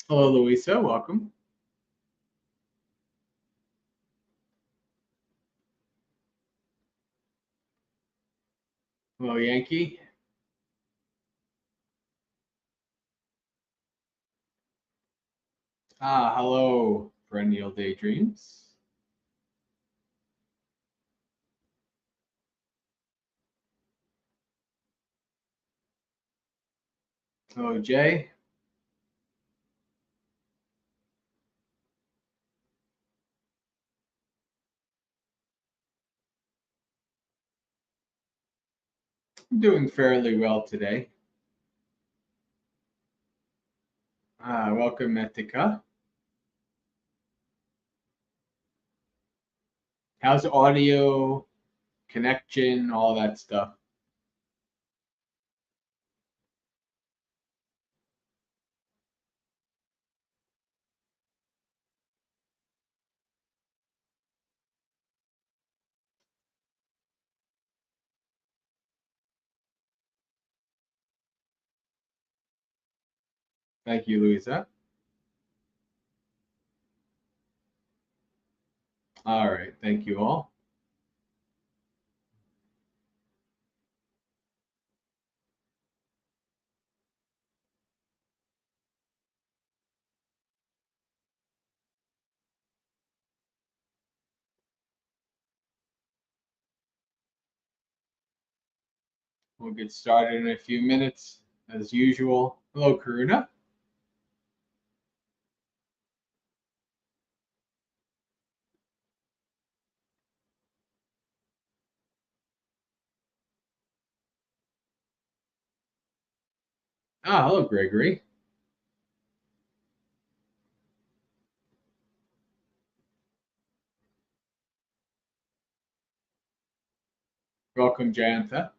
Hello, Louisa. Welcome. Hello, Yankee. Hello, Perennial Daydreams. Hello, Jay. I'm doing fairly well today. Welcome, Metika. How's audio, connection, all that stuff? Thank you, Louisa. All right. Thank you all. We'll get started in a few minutes, as usual. Hello, Karuna. Hello, Gregory. Welcome, Jayantha.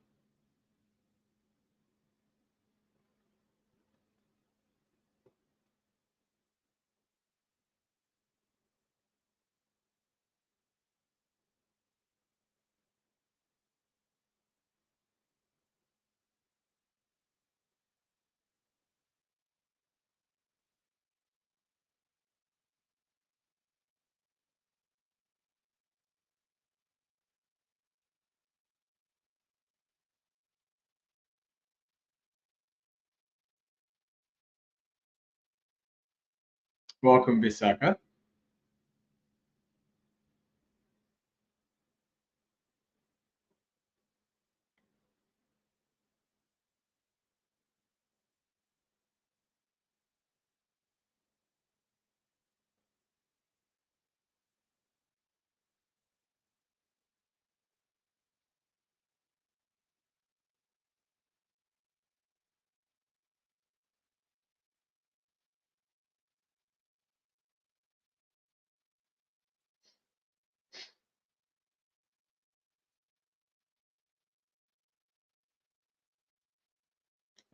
Welcome, Visakha.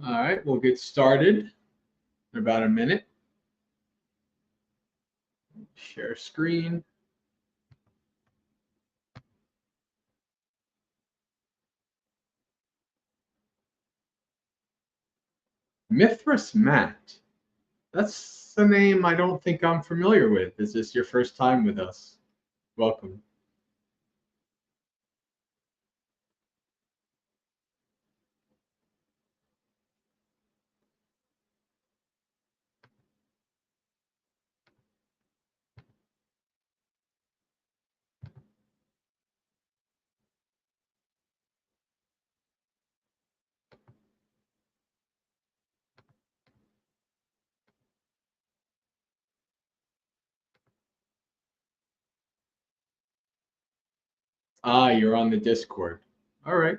All right, we'll get started in about a minute. Share screen. Mithras Matt. That's the name I don't think I'm familiar with. Is this your first time with us? Welcome. You're on the Discord. All right.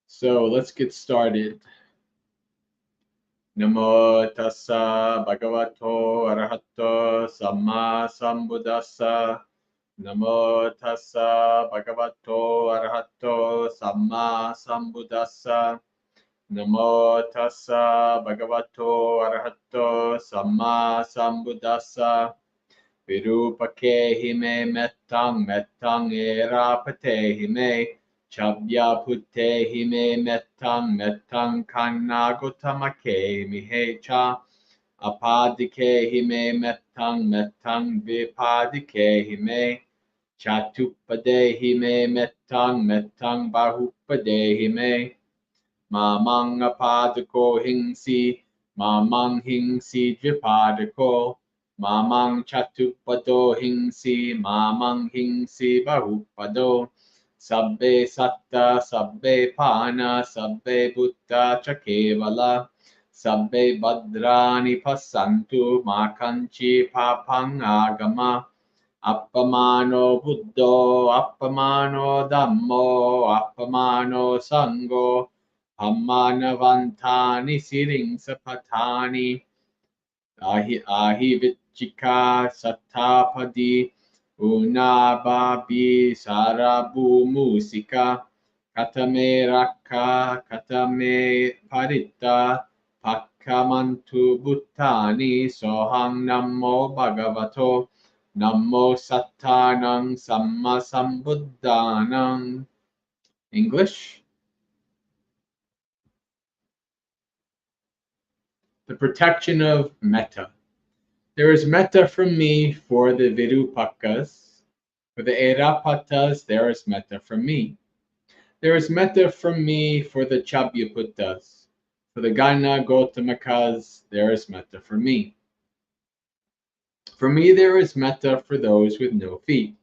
So let's get started. Namo tassa bhagavato arahato samma sambuddhassa. Namo tassa bhagavato arahato samma sambuddhassa. Namo tassa bhagavato arahato samma sambuddhassa. Virupakehi me mettang mettang erapatehi me. Chabya putte hime mettang kanna gotamake mihecha. Apadike hime mettang vipadike hime. Chatupade hime mettang bahupade hime. Mamang apadako hingsi, mamang hingsi dvipadako. Mamang chatupado hingsi, mamang hingsi bahupado. Sabbe satta, sabbe pana, sabbe buddha chakevala. Sabbe badrani passantu, makanchi papang agama. Appamano buddho, appamano dhammo, appamano sango. Ammanavantani siringsapatani ahi vichika satapadi unababi sarabu musika katame rakka katame parita pakkamantu buttani sohang nammo bhagavato nammo sattanang samma sambuddhanang. English. The protection of metta. There is metta from me for the Virupakas. For the Erapatas, there is metta from me. There is metta from me for the Chabyaputtas. For the Gana Gotamakas, there is metta from me. For me, there is metta for those with no feet.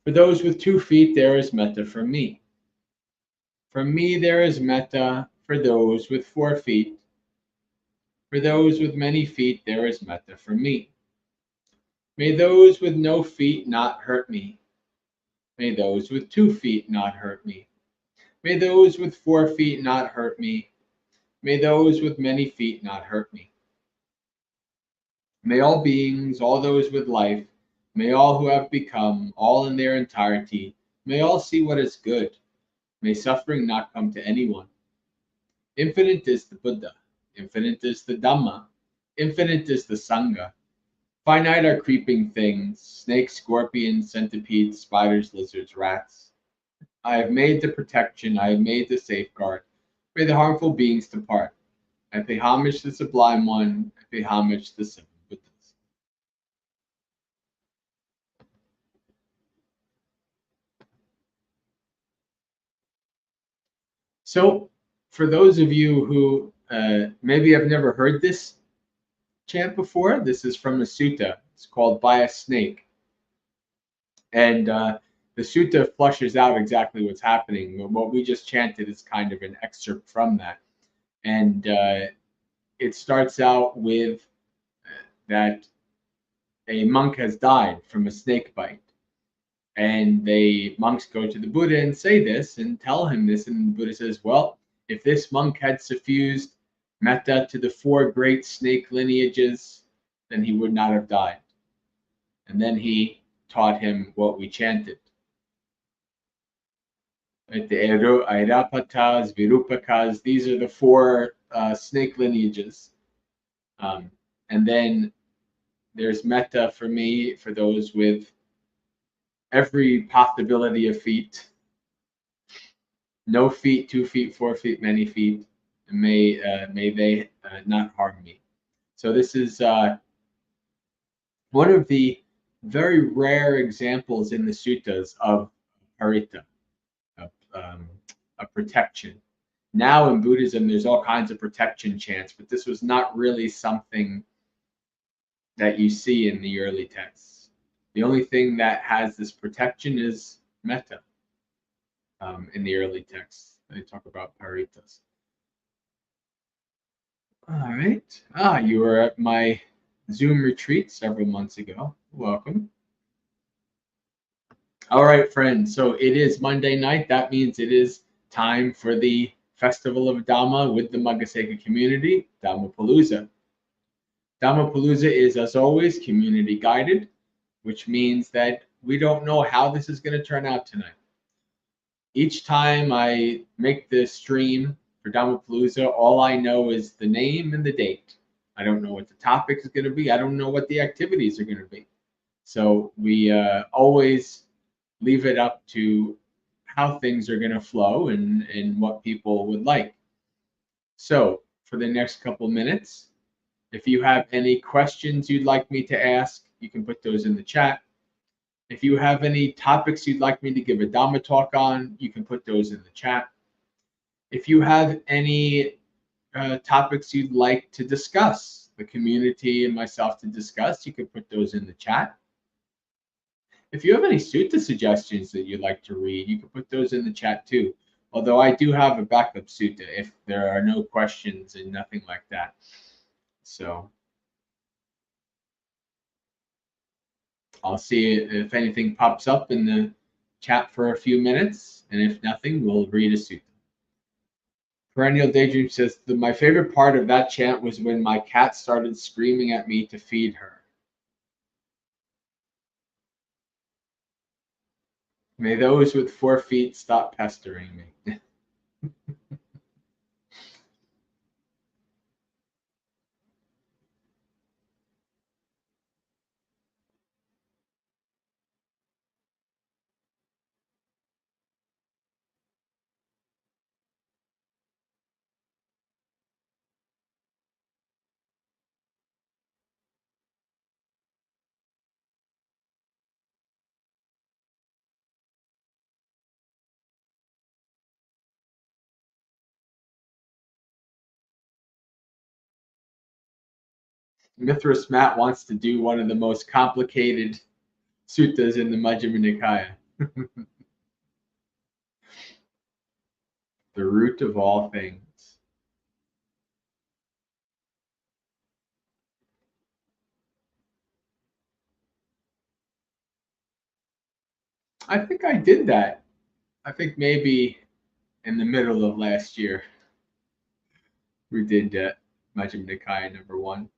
For those with 2 feet, there is metta from me. For me, there is metta for those with 4 feet. For those with many feet, there is metta for me. May those with no feet not hurt me. May those with 2 feet not hurt me. May those with 4 feet not hurt me. May those with many feet not hurt me. May all beings, all those with life, may all who have become, all in their entirety, may all see what is good. May suffering not come to anyone. Infinite is the Buddha. Infinite is the Dhamma. Infinite is the Sangha. Finite are creeping things, snakes, scorpions, centipedes, spiders, lizards, rats. I have made the protection, I have made the safeguard. May the harmful beings depart. I pay homage to the Sublime One, I pay homage to the Seven Buddhas. So, for those of you who maybe have never heard this chant before, this is from a sutta. It's called By a Snake. And the sutta flushes out exactly what's happening. What we just chanted is kind of an excerpt from that. And it starts out with that a monk has died from a snake bite. And the monks go to the Buddha and say this and tell him this. And the Buddha says, well, if this monk had suffused metta to the 4 great snake lineages, then he would not have died. And then he taught him what we chanted. The Airapatas, Virupakas, these are the 4 snake lineages. And then there's metta for me, for those with every possibility of feet. No feet, 2 feet, 4 feet, many feet. May they not harm me. So this is one of the very rare examples in the suttas of parita, a protection. Now in Buddhism, there's all kinds of protection chants, but this was not really something that you see in the early texts. The only thing that has this protection is metta in the early texts. They talk about paritas. All right. You were at my Zoom retreat several months ago. Welcome. All right, friends. So it is Monday night. That means it is time for the Festival of Dhamma with the Maggasekha community, Dhammapalooza. Dhammapalooza is, as always, community guided, which means that we don't know how this is going to turn out tonight. Each time I make this stream for Dhammapalooza, all I know is the name and the date. I don't know what the topic is going to be. I don't know what the activities are going to be. So we always leave it up to how things are going to flow and what people would like. So for the next couple minutes, if you have any questions you'd like me to ask, you can put those in the chat. If you have any topics you'd like me to give a Dhamma talk on, you can put those in the chat. If you have any topics you'd like to discuss, the community and myself to discuss, you can put those in the chat. If you have any sutta suggestions that you'd like to read, you can put those in the chat too. Although I do have a backup sutta if there are no questions and nothing like that. So I'll see if anything pops up in the chat for a few minutes, and if nothing, we'll read a sutta. Perennial Daydream says, my favorite part of that chant was when my cat started screaming at me to feed her. May those with 4 feet stop pestering me. Mithras Matt wants to do one of the most complicated suttas in the Majjhima Nikaya. The root of all things. I think I did that. I think maybe in the middle of last year we did Majjhima Nikaya number 1.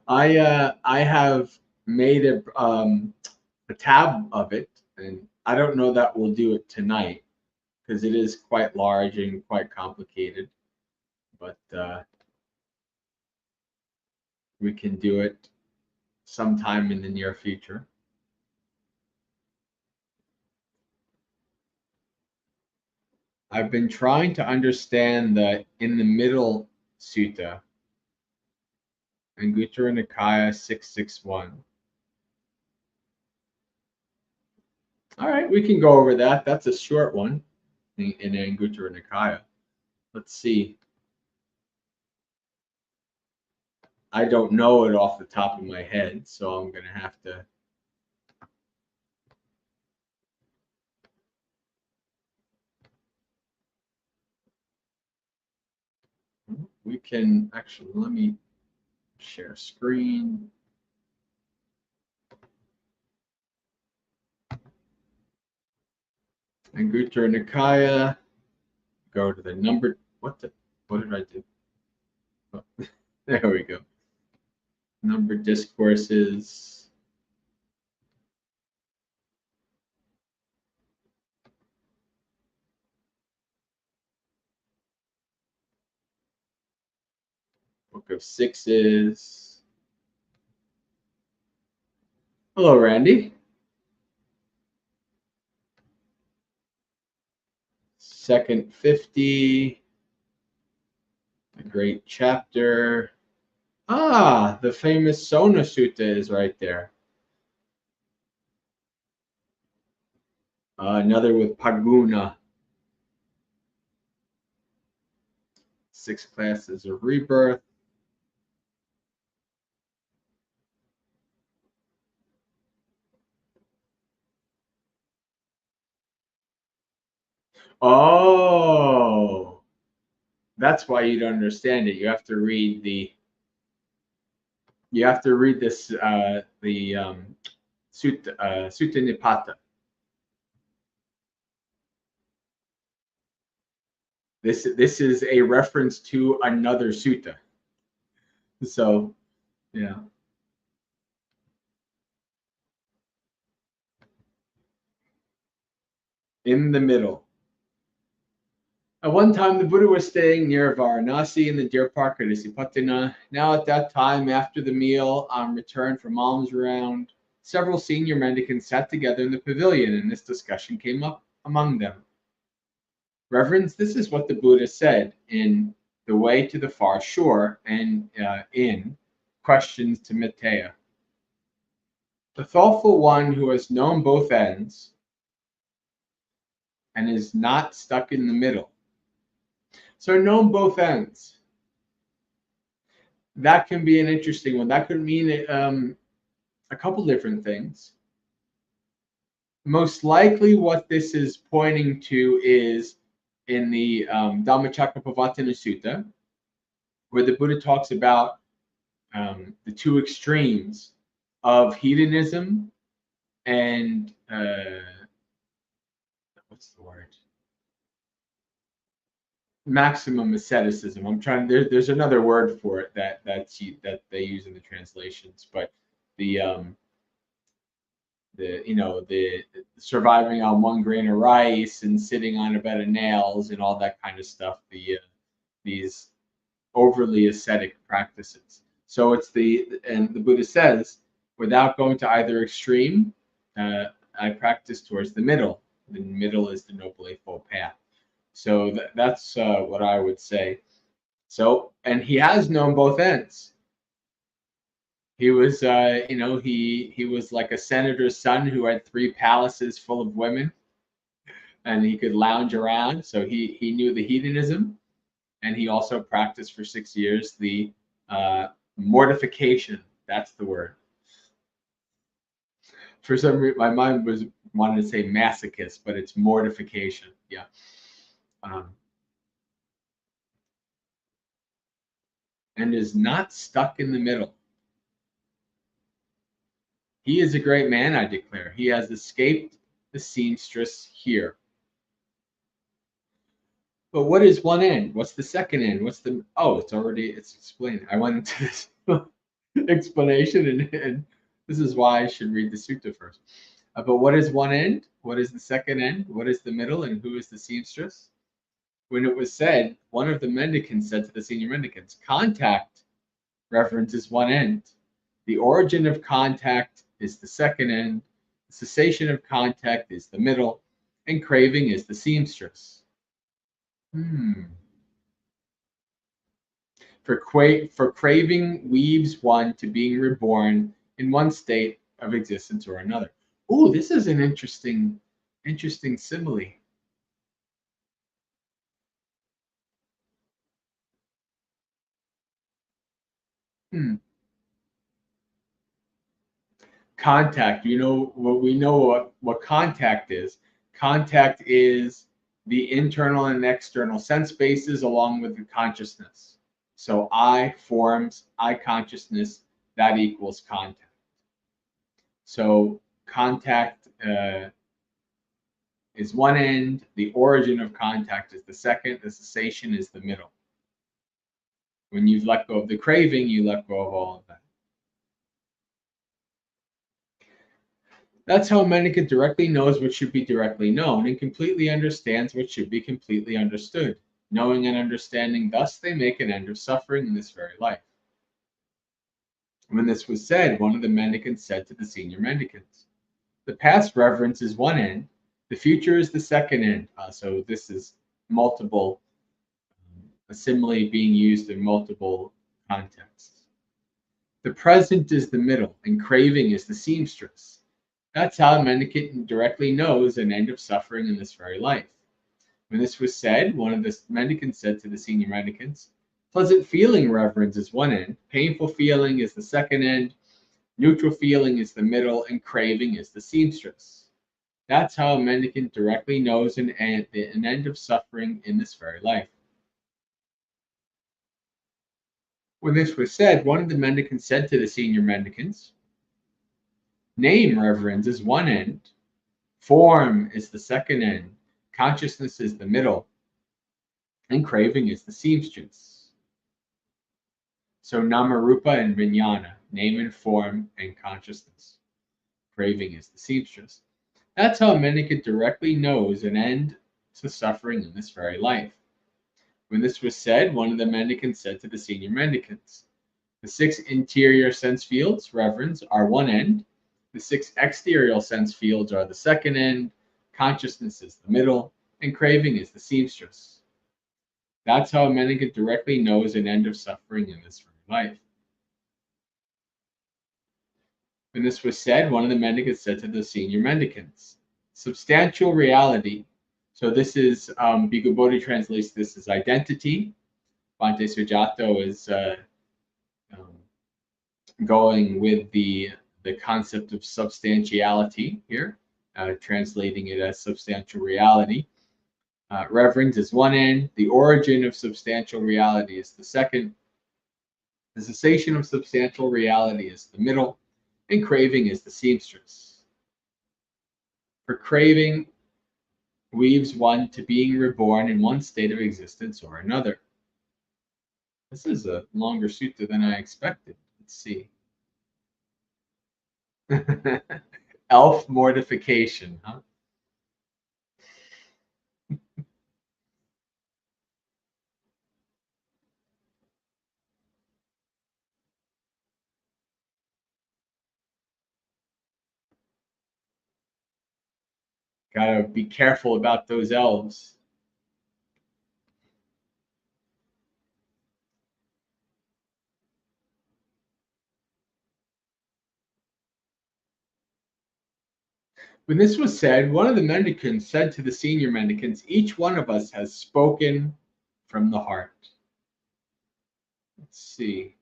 I have made a tab of it, and I don't know that we'll do it tonight because it is quite large and quite complicated, but we can do it sometime in the near future. I've been trying to understand the in the middle sutta, Anguttara Nikaya 661. All right, we can go over that. That's a short one in Anguttara Nikaya. Let's see. I don't know it off the top of my head, so I'm going to have to. We can actually, let me share screen. Anguttara Nikaya. Go to the number. What did I do? Oh, there we go. Number discourses. Book of Sixes. Hello, Randy. Second 50. A great chapter. Ah, the famous Sona Sutta is right there. Another with Paguna. 6 classes of rebirth. Oh, that's why you don't understand it. You have to read the. You have to read this the Sutta Nipata. This is a reference to another sutta. So yeah. In the middle. At one time, the Buddha was staying near Varanasi in the deer park of Isipatina. Now, at that time, after the meal, on return from alms round, several senior mendicants sat together in the pavilion, and this discussion came up among them. Reverends, this is what the Buddha said in The Way to the Far Shore and in Questions to Mitteya. The thoughtful one who has known both ends and is not stuck in the middle. So known both ends. That can be an interesting one. That could mean a couple different things. Most likely what this is pointing to is in the Dhammapalooza Sutta, where the Buddha talks about the two extremes of hedonism and what's the word? Maximum asceticism. I'm trying. There's another word for it that they use in the translations, but the surviving on one grain of rice and sitting on a bed of nails and all that kind of stuff. These overly ascetic practices. So it's and the Buddha says, without going to either extreme, I practice towards the middle. The middle is the Noble Eightfold Path. So that's what I would say. So, and he has known both ends. He was, he was like a senator's son who had 3 palaces full of women, and he could lounge around. So he knew the hedonism, and he also practiced for 6 years the mortification. That's the word. For some reason, my mind was wanted to say masochist, but it's mortification. Yeah. And is not stuck in the middle. He is a great man, I declare. He has escaped the seamstress here. But what is one end? What's the second end? What's the it's explained. I went into this explanation, and this is why I should read the sutta first. But what is one end? What is the second end? What is the middle? And who is the seamstress? When it was said, one of the mendicants said to the senior mendicants, contact reference is one end. The origin of contact is the second end. The cessation of contact is the middle. And craving is the seamstress. For craving weaves one to being reborn in one state of existence or another. Oh, this is an interesting simile. Contact. You know what we know what contact is. Contact is the internal and external sense bases along with the consciousness. So I forms I consciousness, that equals contact. So contact is one end, the origin of contact is the second, the cessation is the middle. When you've let go of the craving, you let go of all of that. That's how a mendicant directly knows what should be directly known and completely understands what should be completely understood. Knowing and understanding, thus they make an end of suffering in this very life. When this was said, one of the mendicants said to the senior mendicants, the past reverence is one end, the future is the second end. So this is multiple, a simile being used in multiple contexts. The present is the middle, and craving is the seamstress. That's how a mendicant directly knows an end of suffering in this very life. When this was said, one of the mendicants said to the senior mendicants, pleasant feeling reverence is one end, painful feeling is the second end, neutral feeling is the middle, and craving is the seamstress. That's how a mendicant directly knows an end of suffering in this very life. When this was said, one of the mendicants said to the senior mendicants, "Name, reverends, is one end, form is the second end, consciousness is the middle, and craving is the seamstress." So Namarupa and Vijnana, name and form and consciousness. Craving is the seamstress. That's how a mendicant directly knows an end to suffering in this very life. When this was said, one of the mendicants said to the senior mendicants, "The 6 interior sense fields, reverends, are one end. The 6 exterior sense fields are the second end. Consciousness is the middle, and craving is the seamstress." That's how a mendicant directly knows an end of suffering in this very life. When this was said, one of the mendicants said to the senior mendicants, "Substantial reality." So this is, Bhikkhu Bodhi translates this as identity. Bhante Sujato is going with the concept of substantiality here, translating it as substantial reality. Reverence is one end. The origin of substantial reality is the second. The cessation of substantial reality is the middle. And craving is the seamstress. For craving weaves one to being reborn in one state of existence or another. This is a longer sutta than I expected. Let's see. Elf mortification, huh? Gotta be careful about those elves. When this was said, one of the mendicants said to the senior mendicants, "Each one of us has spoken from the heart." Let's see.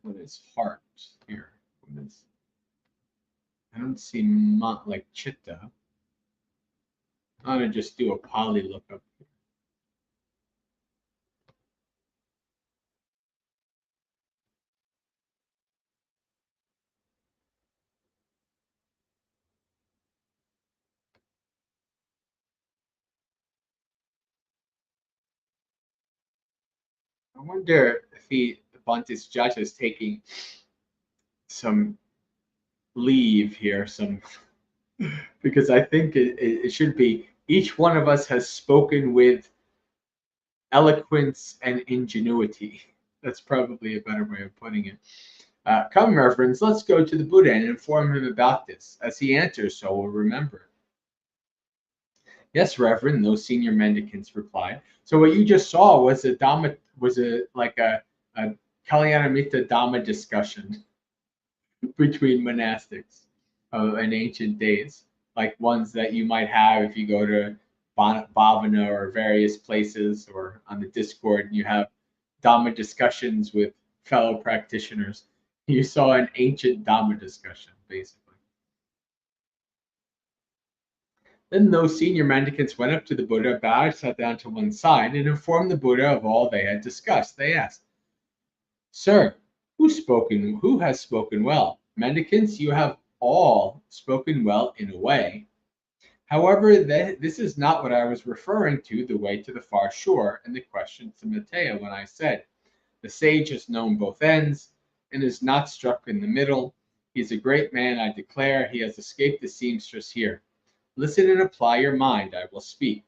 What is heart here? I don't see like chitta. I'm gonna just do a Pali lookup. I wonder if Bhante Sujata is taking some leave here, because I think it should be, "Each one of us has spoken with eloquence and ingenuity." That's probably a better way of putting it. Come, reverends, let's go to the Buddha and inform him about this. As he answers, so we'll remember. "Yes, Reverend," those senior mendicants replied. So what you just saw was a Dhamma, like a Kalyanamitta Dhamma discussion between monastics in ancient days, like ones that you might have if you go to Bhavana or various places, or on the Discord, and you have Dhamma discussions with fellow practitioners. You saw an ancient Dhamma discussion, basically. Then those senior mendicants went up to the Buddha, bowed, sat down to one side, and informed the Buddha of all they had discussed. They asked, "Sir, who has spoken well? Mendicants, you have all spoken well in a way. However, this is not what I was referring to, the way to the far shore, and the question to Matteo, when I said, the sage has known both ends and is not struck in the middle. He is a great man, I declare. He has escaped the seamstress here. Listen and apply your mind. I will speak."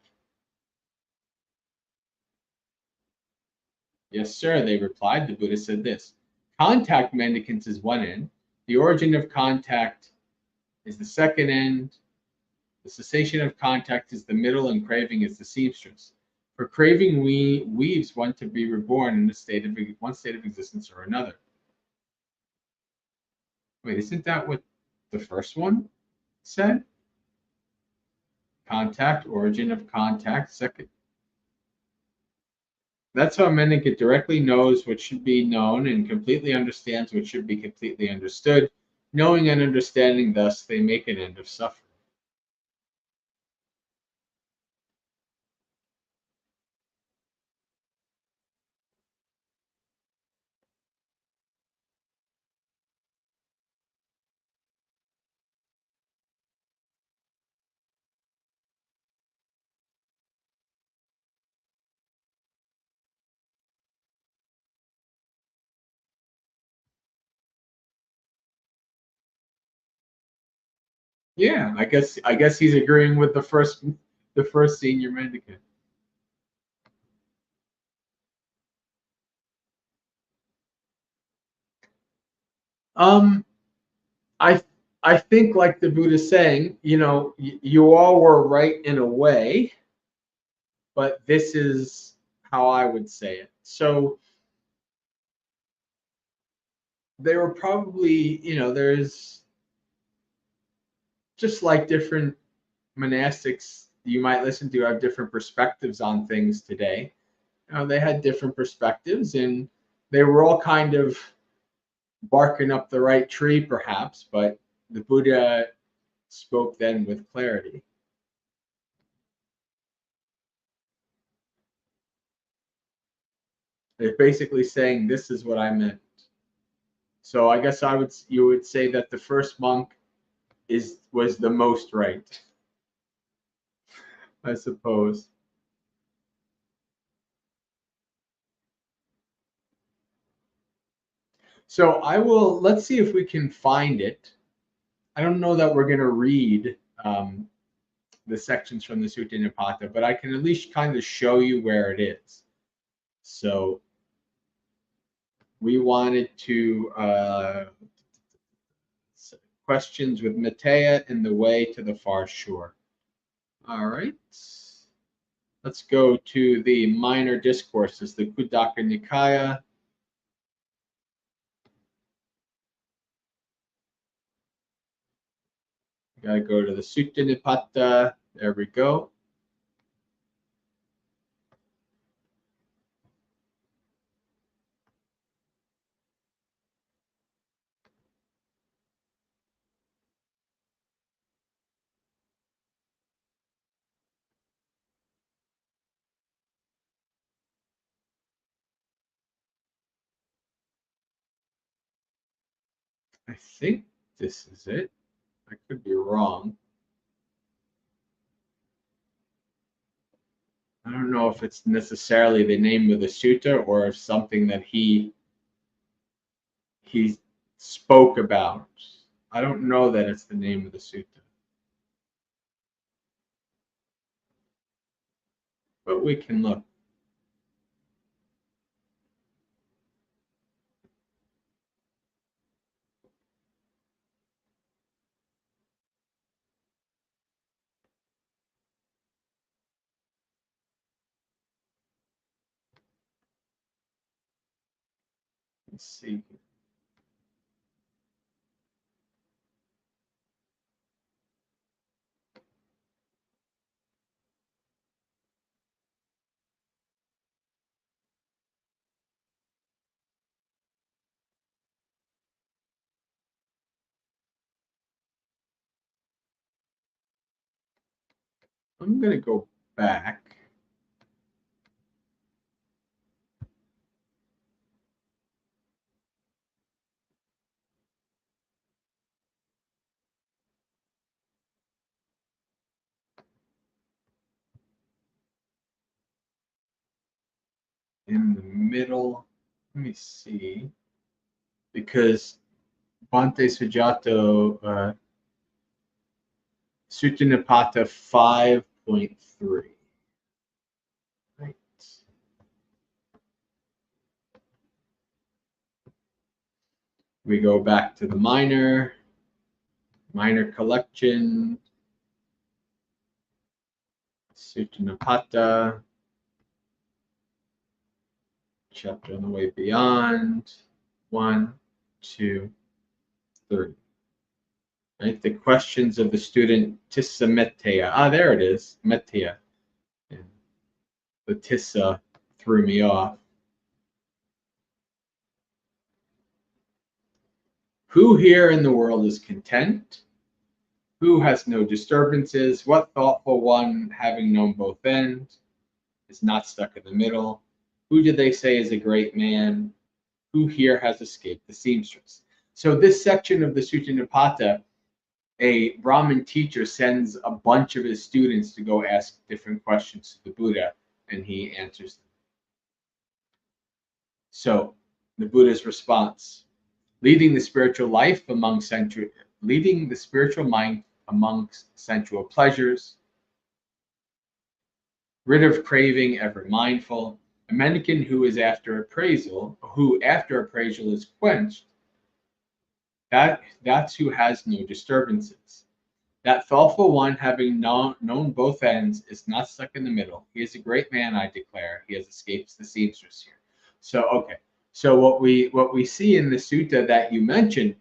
"Yes, sir," they replied. The Buddha said this: "Contact, mendicants, is one end. The origin of contact is the second end. The cessation of contact is the middle, and craving is the seamstress. For craving weaves one to be reborn in one state of existence or another." Wait, isn't that what the first one said? Contact, origin of contact, second. That's how Meningit directly knows what should be known and completely understands what should be completely understood. Knowing and understanding, thus, they make an end of suffering. Yeah, I guess he's agreeing with the first senior mendicant. Um, I I think like the Buddha's saying, you all were right in a way, but this is how I would say it. So they were probably, there's just like different monastics you might listen to have different perspectives on things today. They had different perspectives and they were all kind of barking up the right tree, perhaps, but the Buddha spoke then with clarity. They're basically saying, "This is what I meant." So I guess you would say that the first monk was the most right, I suppose. So let's see if we can find it. I don't know that we're going to read the sections from the Sutta Nipata, but I can at least kind of show you where it is. So we wanted to questions with Matea and the way to the far shore. All right. Let's go to the minor discourses, the Khuddaka Nikaya. Got to go to the Sutta Nipata. There we go. I think this is it. I could be wrong. I don't know if it's necessarily the name of the sutta or if something that he spoke about. I don't know that it's the name of the sutta, but we can look. Let's see. I'm going to go back. In the middle. Let me see. Because Bhante Sujato, Sutta Nipata 5.3. Right. We go back to the minor collection, Sutta Nipata, chapter on the way beyond, 1, 2, 3. Right, the questions of the student Tissa Mettaya. There it is, Mettaya. The Tissa threw me off. Who here in the world is content? Who has no disturbances? What thoughtful one, having known both ends, is not stuck in the middle? Who do they say is a great man? Who here has escaped the seamstress? So this section of the Sutta Nipata, a Brahmin teacher sends a bunch of his students to go ask different questions to the Buddha, and he answers them. So the Buddha's response: leading the spiritual life leading the spiritual mind amongst sensual pleasures, rid of craving, ever mindful, a mendicant who after appraisal is quenched, that's who has no disturbances. That thoughtful one, having known both ends, is not stuck in the middle. He is a great man, I declare. He has escaped the seamstress here. So, okay. So what we see in the sutta that you mentioned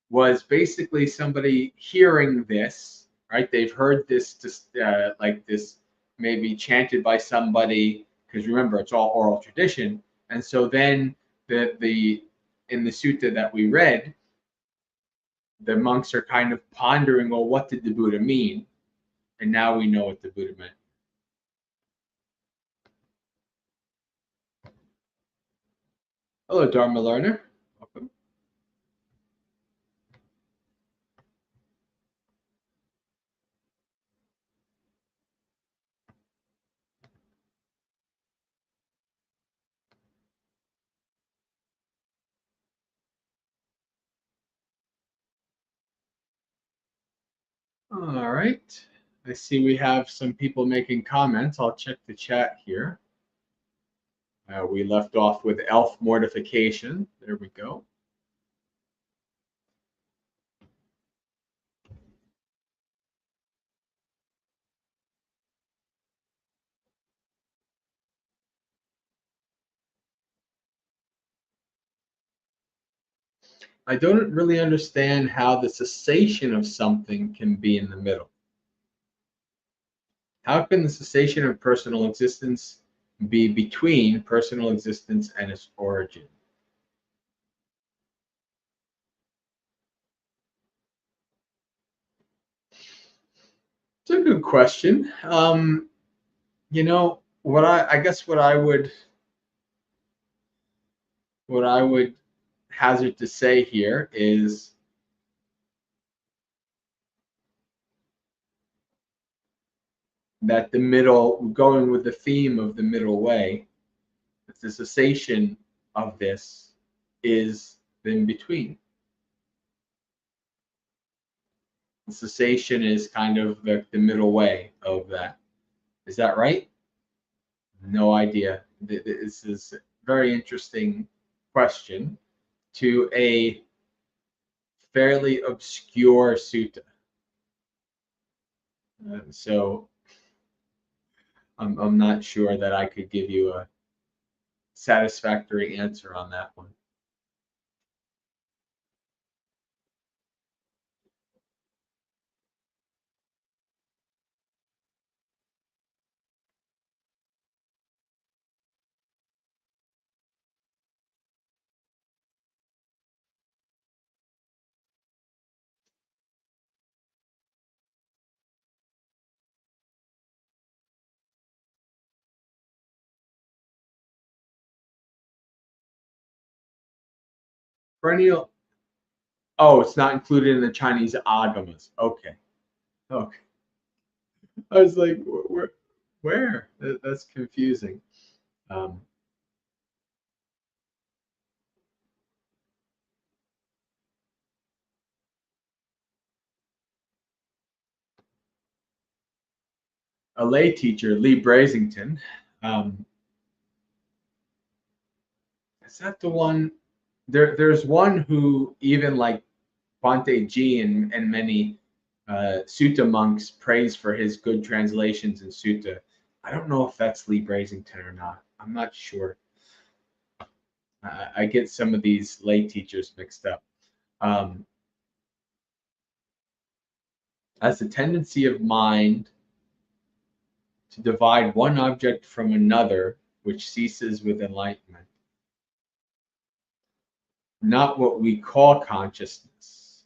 was basically somebody hearing this, right? They've heard this, like this, maybe chanted by somebody, because remember, it's all oral tradition. And so then in the sutta that we read, the monks are kind of pondering, well, what did the Buddha mean? And now we know what the Buddha meant. Hello, Dharma learner. Welcome. All right. I see we have some people making comments. I'll check the chat here. We left off with elf mortification. There we go. I don't really understand how the cessation of something can be in the middle. How can the cessation of personal existence be between personal existence and its origin? It's a good question. You know, I guess what I would hazard to say here is that the middle, going with the theme of the middle way, that the cessation of this is in between. The cessation is kind of the middle way of that. Is that right? No idea. This is a very interesting question to a fairly obscure sutta. So I'm not sure that I could give you a satisfactory answer on that one. Perennial. Oh, it's not included in the Chinese agamas. Okay. Okay. I was like, where? That's confusing. Um, a lay teacher, Lee Brasington. Is that the one? There's one who even like Bhante Ji and many sutta monks praise for his good translations in sutta. I don't know if that's Lee Brasington or not. I'm not sure. I get some of these lay teachers mixed up. As the tendency of mind to divide one object from another which ceases with enlightenment, not what we call consciousness.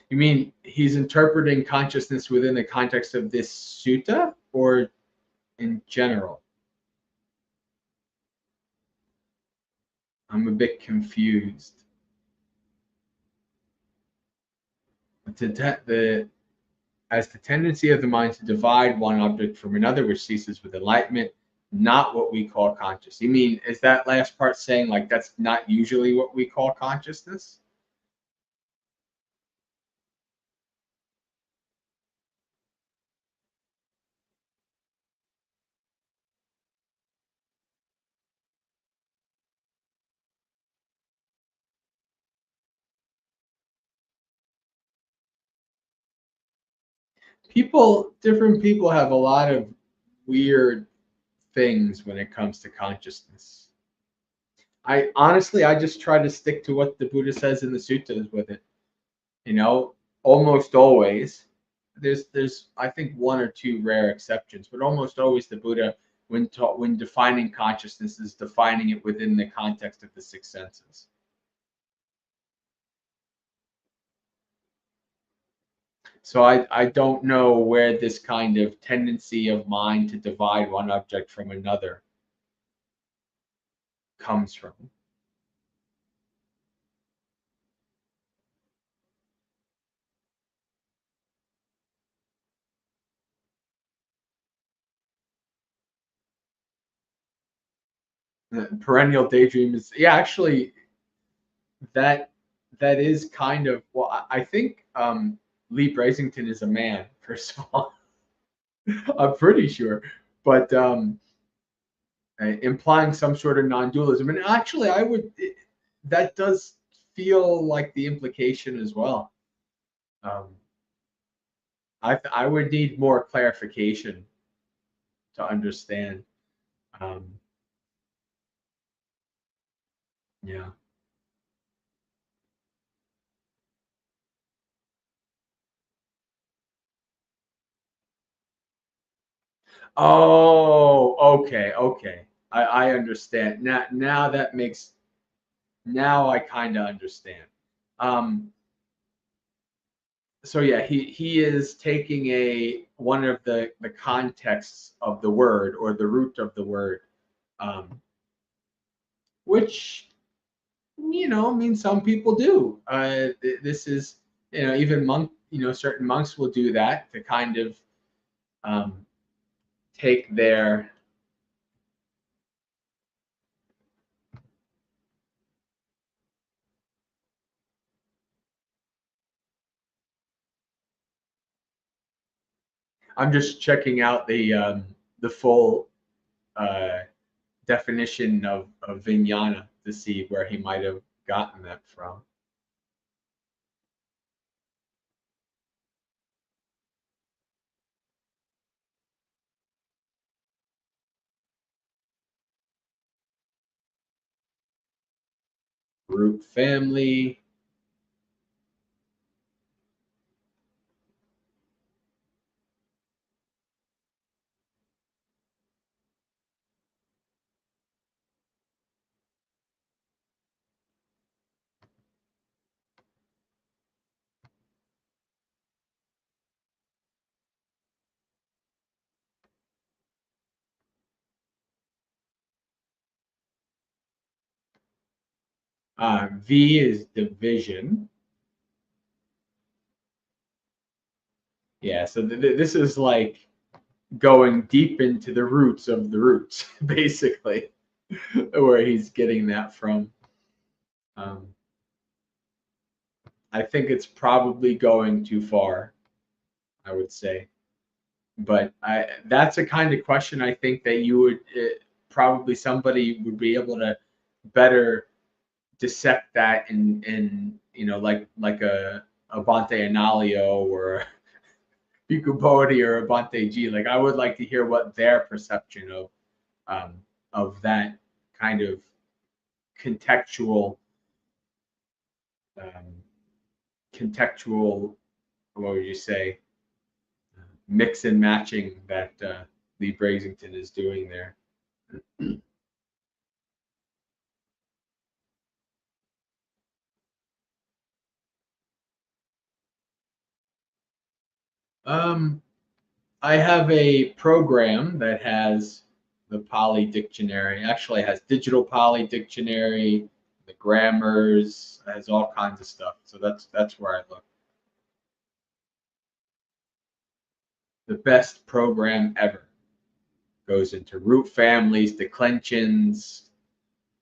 You mean he's interpreting consciousness within the context of this sutta or in general? I'm a bit confused. As the tendency of the mind to divide one object from another, which ceases with enlightenment, not what we call conscious. You mean, is that last part saying like that's not usually what we call consciousness? Different people have a lot of weird things when it comes to consciousness. I just try to stick to what the Buddha says in the suttas with it. You know, almost always. There's I think one or two rare exceptions, but almost always the Buddha, when defining consciousness, is defining it within the context of the six senses. So I don't know where this kind of tendency of mind to divide one object from another comes from. The perennial daydream is, yeah, actually that that is kind of, well, I think Lee Brasington is a man, first of all. I'm pretty sure, but implying some sort of non-dualism, and actually that does feel like the implication as well. um, I would need more clarification to understand. um, yeah. Oh, okay, okay. I understand. Now that makes, now I kind of understand. Um, so yeah, he is taking one of the contexts of the word, or the root of the word, um, which, I mean, some people do. This is, even certain monks will do that to kind of um, take their. I'm just checking out the full uh, definition of vijnana to see where he might have gotten that from. Group family. V is division. Yeah, so this is like going deep into the roots of the roots, basically, where he's getting that from. Um, I think it's probably going too far, I would say. But that's a kind of question I think that you would, probably somebody would be able to better dissect that in like a Bhante Analio or a Bhikkhu Bodhi or a Bhante G. Like, I would like to hear what their perception of that kind of contextual contextual, what would you say, mix and matching that Lee Brasington is doing there. I have a program that has the Pali Dictionary. Actually, it has digital Pali Dictionary, the grammars, has all kinds of stuff. So that's where I look. The best program ever goes into root families, declensions,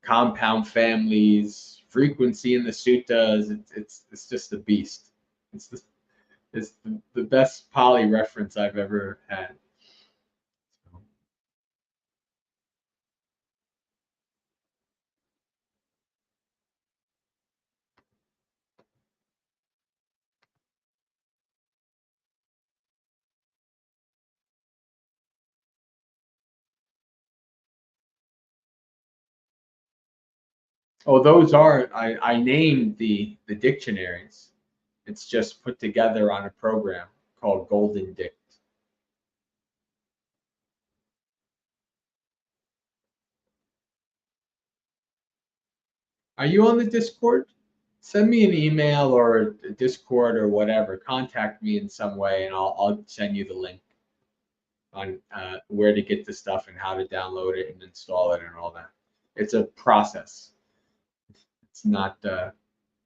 compound families, frequency in the suttas. It's just a beast. It's the best Pali reference I've ever had. Oh, those are I named the dictionaries. It's just put together on a program called Golden Dict. Are you on the Discord? Send me an email or a Discord or whatever. Contact me in some way, and I'll send you the link on where to get the stuff and how to download it and install it and all that. It's a process. It's not.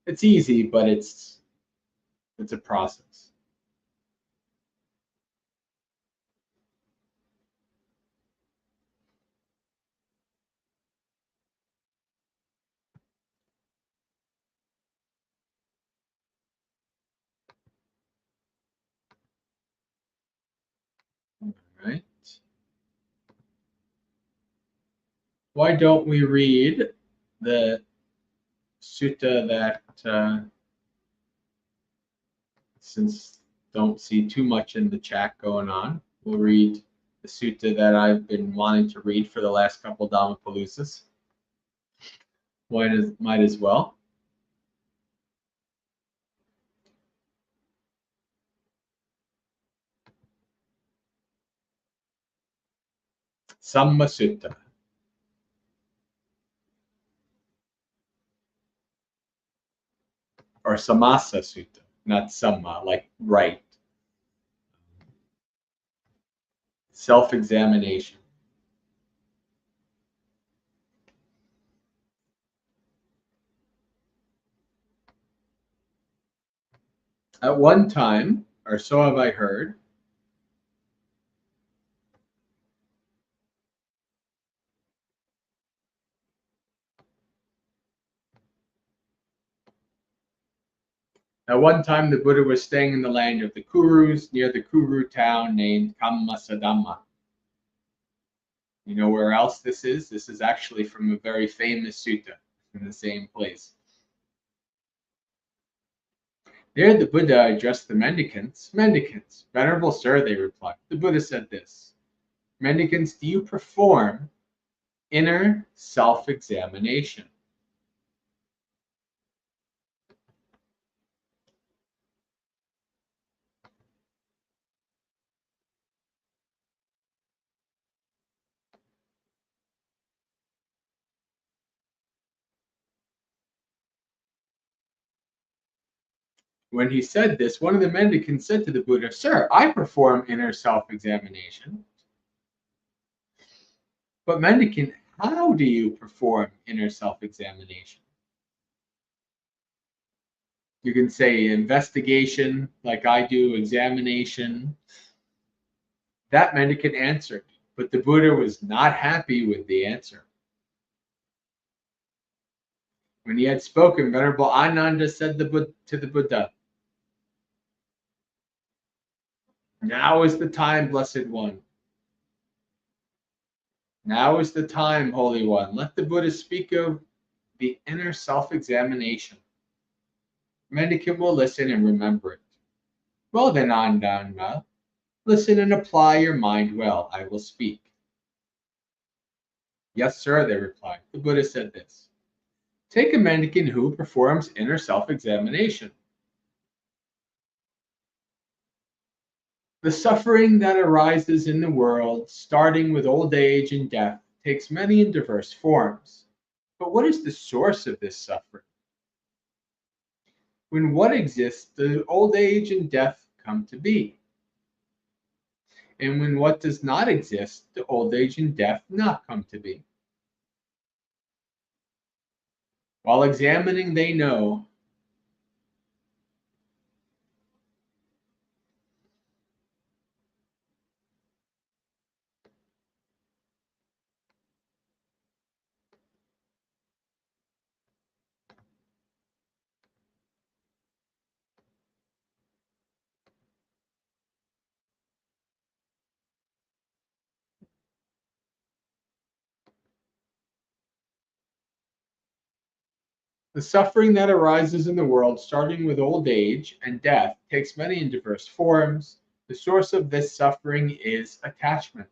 It's easy, but it's a process. All right. Why don't we read the sutta that, since don't see too much in the chat going on, we'll read the sutta that I've been wanting to read for the last couple Dhammapaloozas. Might as well. Samma Sutta. Or Samasa Sutta, not Samma, like right. Self-examination. At one time, or so have I heard, at one time the Buddha was staying in the land of the Kurus near the Kuru town named Kammasadhamma. You know where else this is? This is actually from a very famous sutta in the same place. There the Buddha addressed the mendicants. Mendicants, venerable sir, they replied. The Buddha said this: Mendicants, do you perform inner self-examination? When he said this, one of the mendicants said to the Buddha, Sir, I perform inner self-examination. But mendicant, how do you perform inner self-examination? You can say investigation, like I do, examination. That mendicant answered, but the Buddha was not happy with the answer. When he had spoken, Venerable Ananda said to the Buddha, Now is the time, Blessed One. Now is the time, Holy One. Let the Buddha speak of the inner self-examination. Mendicant will listen and remember it. Well then, Ananda, listen and apply your mind well. I will speak. Yes, sir, they replied. The Buddha said this. Take a mendicant who performs inner self-examination. The suffering that arises in the world, starting with old age and death, takes many and diverse forms. But what is the source of this suffering? When what exists, the old age and death come to be. And when what does not exist, the old age and death not come to be. While examining, they know. The suffering that arises in the world, starting with old age and death, takes many and diverse forms. The source of this suffering is attachment.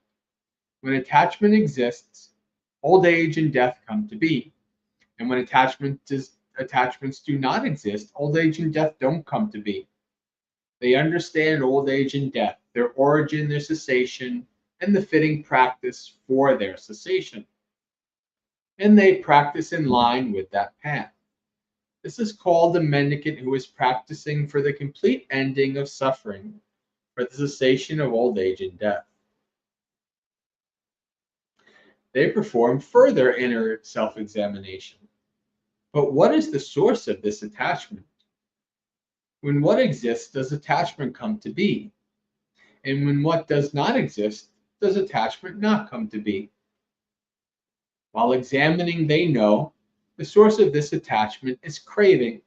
When attachment exists, old age and death come to be. And when attachments do not exist, old age and death don't come to be. They understand old age and death, their origin, their cessation, and the fitting practice for their cessation. And they practice in line with that path. This is called a mendicant who is practicing for the complete ending of suffering, for the cessation of old age and death. They perform further inner self-examination. But what is the source of this attachment? When what exists, does attachment come to be? And when what does not exist, does attachment not come to be? While examining, they know the source of this attachment is craving.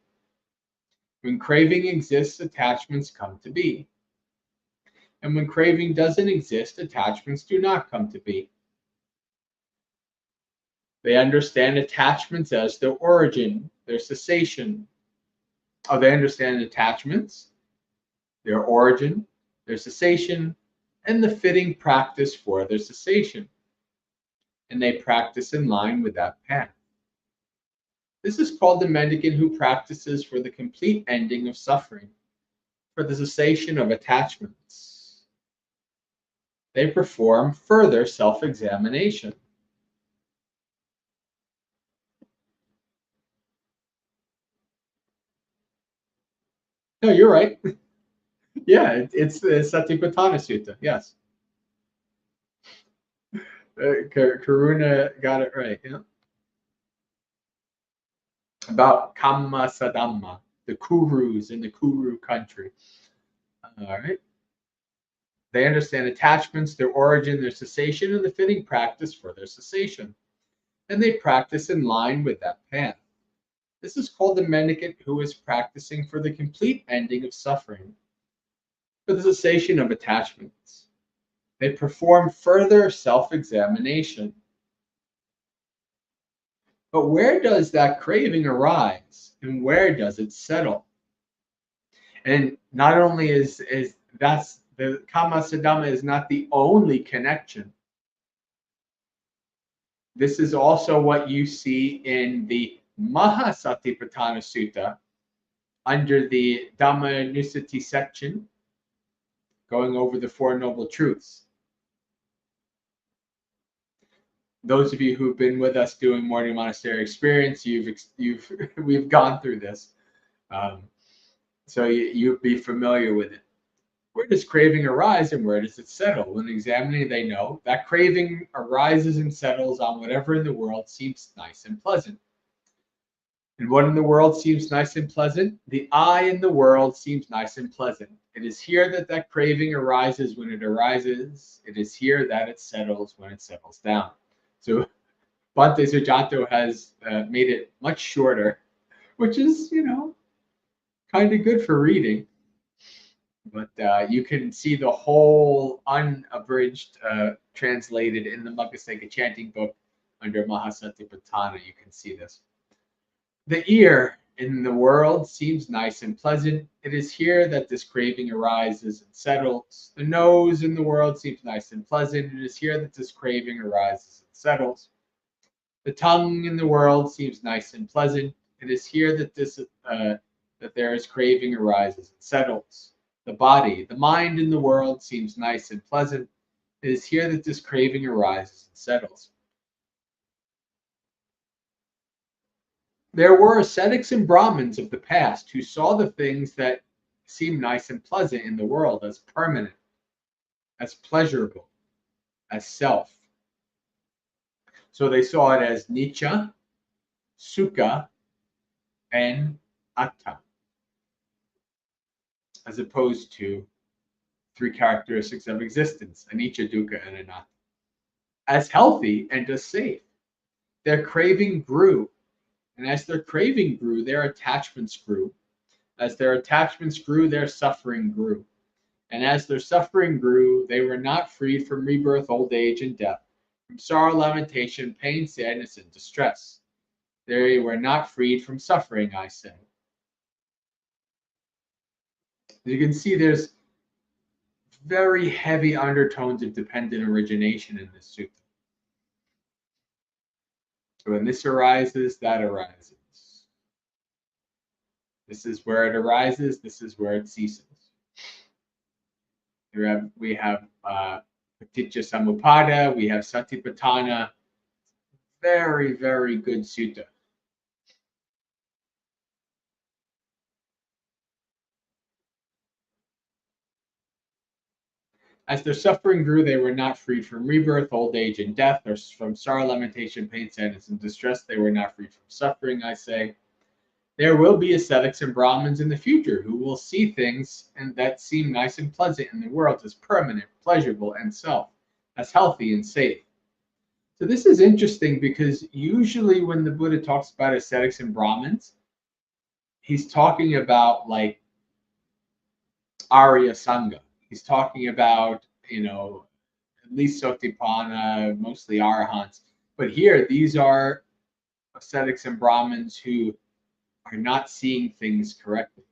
When craving exists, attachments come to be. And when craving doesn't exist, attachments do not come to be. They understand attachments as their origin, their cessation. They understand attachments, their origin, their cessation, and the fitting practice for their cessation. And they practice in line with that path. This is called the mendicant who practices for the complete ending of suffering, for the cessation of attachments. They perform further self-examination. No, you're right. Yeah, it's the Satipatthana Sutta. Yes. Karuna got it right. Yeah. About Kamma Sadhamma, the Kurus in the Kuru country. All right. They understand attachments, their origin, their cessation, and the fitting practice for their cessation. And they practice in line with that path. This is called the mendicant who is practicing for the complete ending of suffering, for the cessation of attachments. They perform further self-examination. But where does that craving arise, and where does it settle? And not only is that's the Kama Sadhamma is not the only connection. This is also what you see in the Mahasatipatthana Sutta under the Dhamma Nusati section, going over the Four Noble Truths. Those of you who've been with us doing Morning Monastery Experience, we've gone through this, so you'd be familiar with it. Where does craving arise and where does it settle? When examining, they know that craving arises and settles on whatever in the world seems nice and pleasant. And what in the world seems nice and pleasant? The I in the world seems nice and pleasant. It is here that craving arises when it arises. It is here that it settles when it settles down. So Bhante Sujanto has made it much shorter, which is, kind of good for reading. But you can see the whole unabridged translated in the Maggasekha chanting book under Mahasatipatthana. You can see this. The ear in the world seems nice and pleasant. It is here that this craving arises and settles. The nose in the world seems nice and pleasant. It is here that this craving arises and settles. The tongue in the world seems nice and pleasant. It is here that that there is craving arises and settles. the body, the mind in the world seems nice and pleasant. It is here that this craving arises and settles. There were ascetics and Brahmins of the past who saw the things that seem nice and pleasant in the world as permanent, as pleasurable, as self. So they saw it as Nicca, Sukha, and Atta, as opposed to three characteristics of existence, anicca, dukkha, and anatta, as healthy and as safe. Their craving grew, and as their craving grew, their attachments grew. As their attachments grew, their suffering grew. And as their suffering grew, they were not freed from rebirth, old age, and death, from sorrow, lamentation, pain, sadness, and distress. They were not freed from suffering, I say. As you can see, there's very heavy undertones of dependent origination in this sutta. So when this arises, that arises. This is where it arises, this is where it ceases. We have Paticca Samuppada, we have Satipatthana. Very, very good sutta. As their suffering grew, they were not freed from rebirth, old age, and death, or from sorrow, lamentation, pain, sadness, and distress. They were not freed from suffering, I say. There will be ascetics and Brahmins in the future who will see things and that seem nice and pleasant in the world as permanent, pleasurable, and self, as healthy and safe. So this is interesting because usually when the Buddha talks about ascetics and Brahmins, he's talking about like Arya Sangha. He's talking about, at least Sotipanna, mostly Arahants. But here, these are ascetics and Brahmins who are not seeing things correctly.